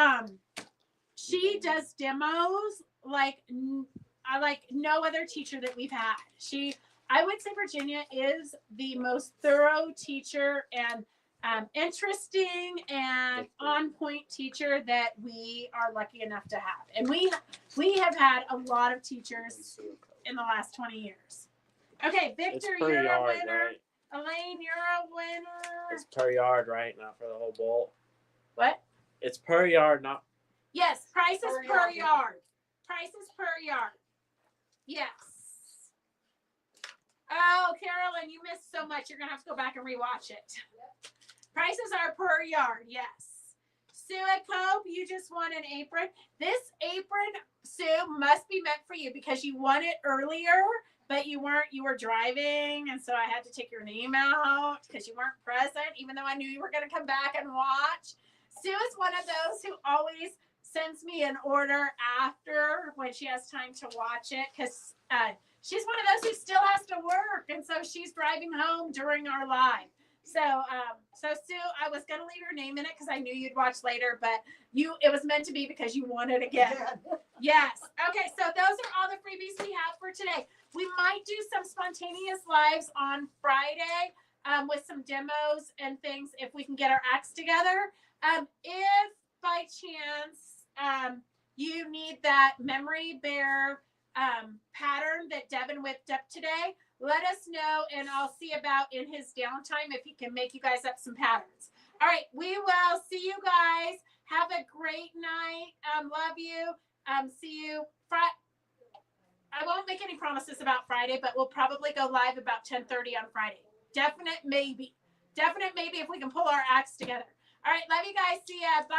does demos like no other teacher that we've had. I would say Virginia is the most thorough teacher and interesting and on-point teacher that we are lucky enough to have. And we have had a lot of teachers in the last 20 years. Okay, Victor, you're a winner. Right? Elaine, you're a winner. It's per yard, right? Not for the whole bolt. What? It's per yard, not. Yes, prices per yard. Prices per yard. Yes. Oh, Carolyn, you missed so much. You're going to have to go back and rewatch it. Yep. Prices are per yard, yes. Sue at Cope, you just won an apron. This apron, Sue, must be meant for you because you won it earlier, but you were driving, and so I had to take your name out because you weren't present, even though I knew you were going to come back and watch. Sue is one of those who always sends me an order after when she has time to watch it because she's one of those who still has to work, and so she's driving home during our live. So Sue, I was gonna leave your name in it because I knew you'd watch later, but it was meant to be because you won it again. Yes. Okay. So those are all the freebies we have for today. We might do some spontaneous lives on Friday with some demos and things if we can get our acts together. If by chance you need that memory bear pattern that Devon whipped up today, let us know, and I'll see about in his downtime if he can make you guys up some patterns. All right, we will see you guys. Have a great night. Love you. See you Friday. I won't make any promises about Friday, but we'll probably go live about 10:30 on Friday. Definite maybe. Definite maybe if we can pull our acts together. All right, love you guys. See ya. Bye.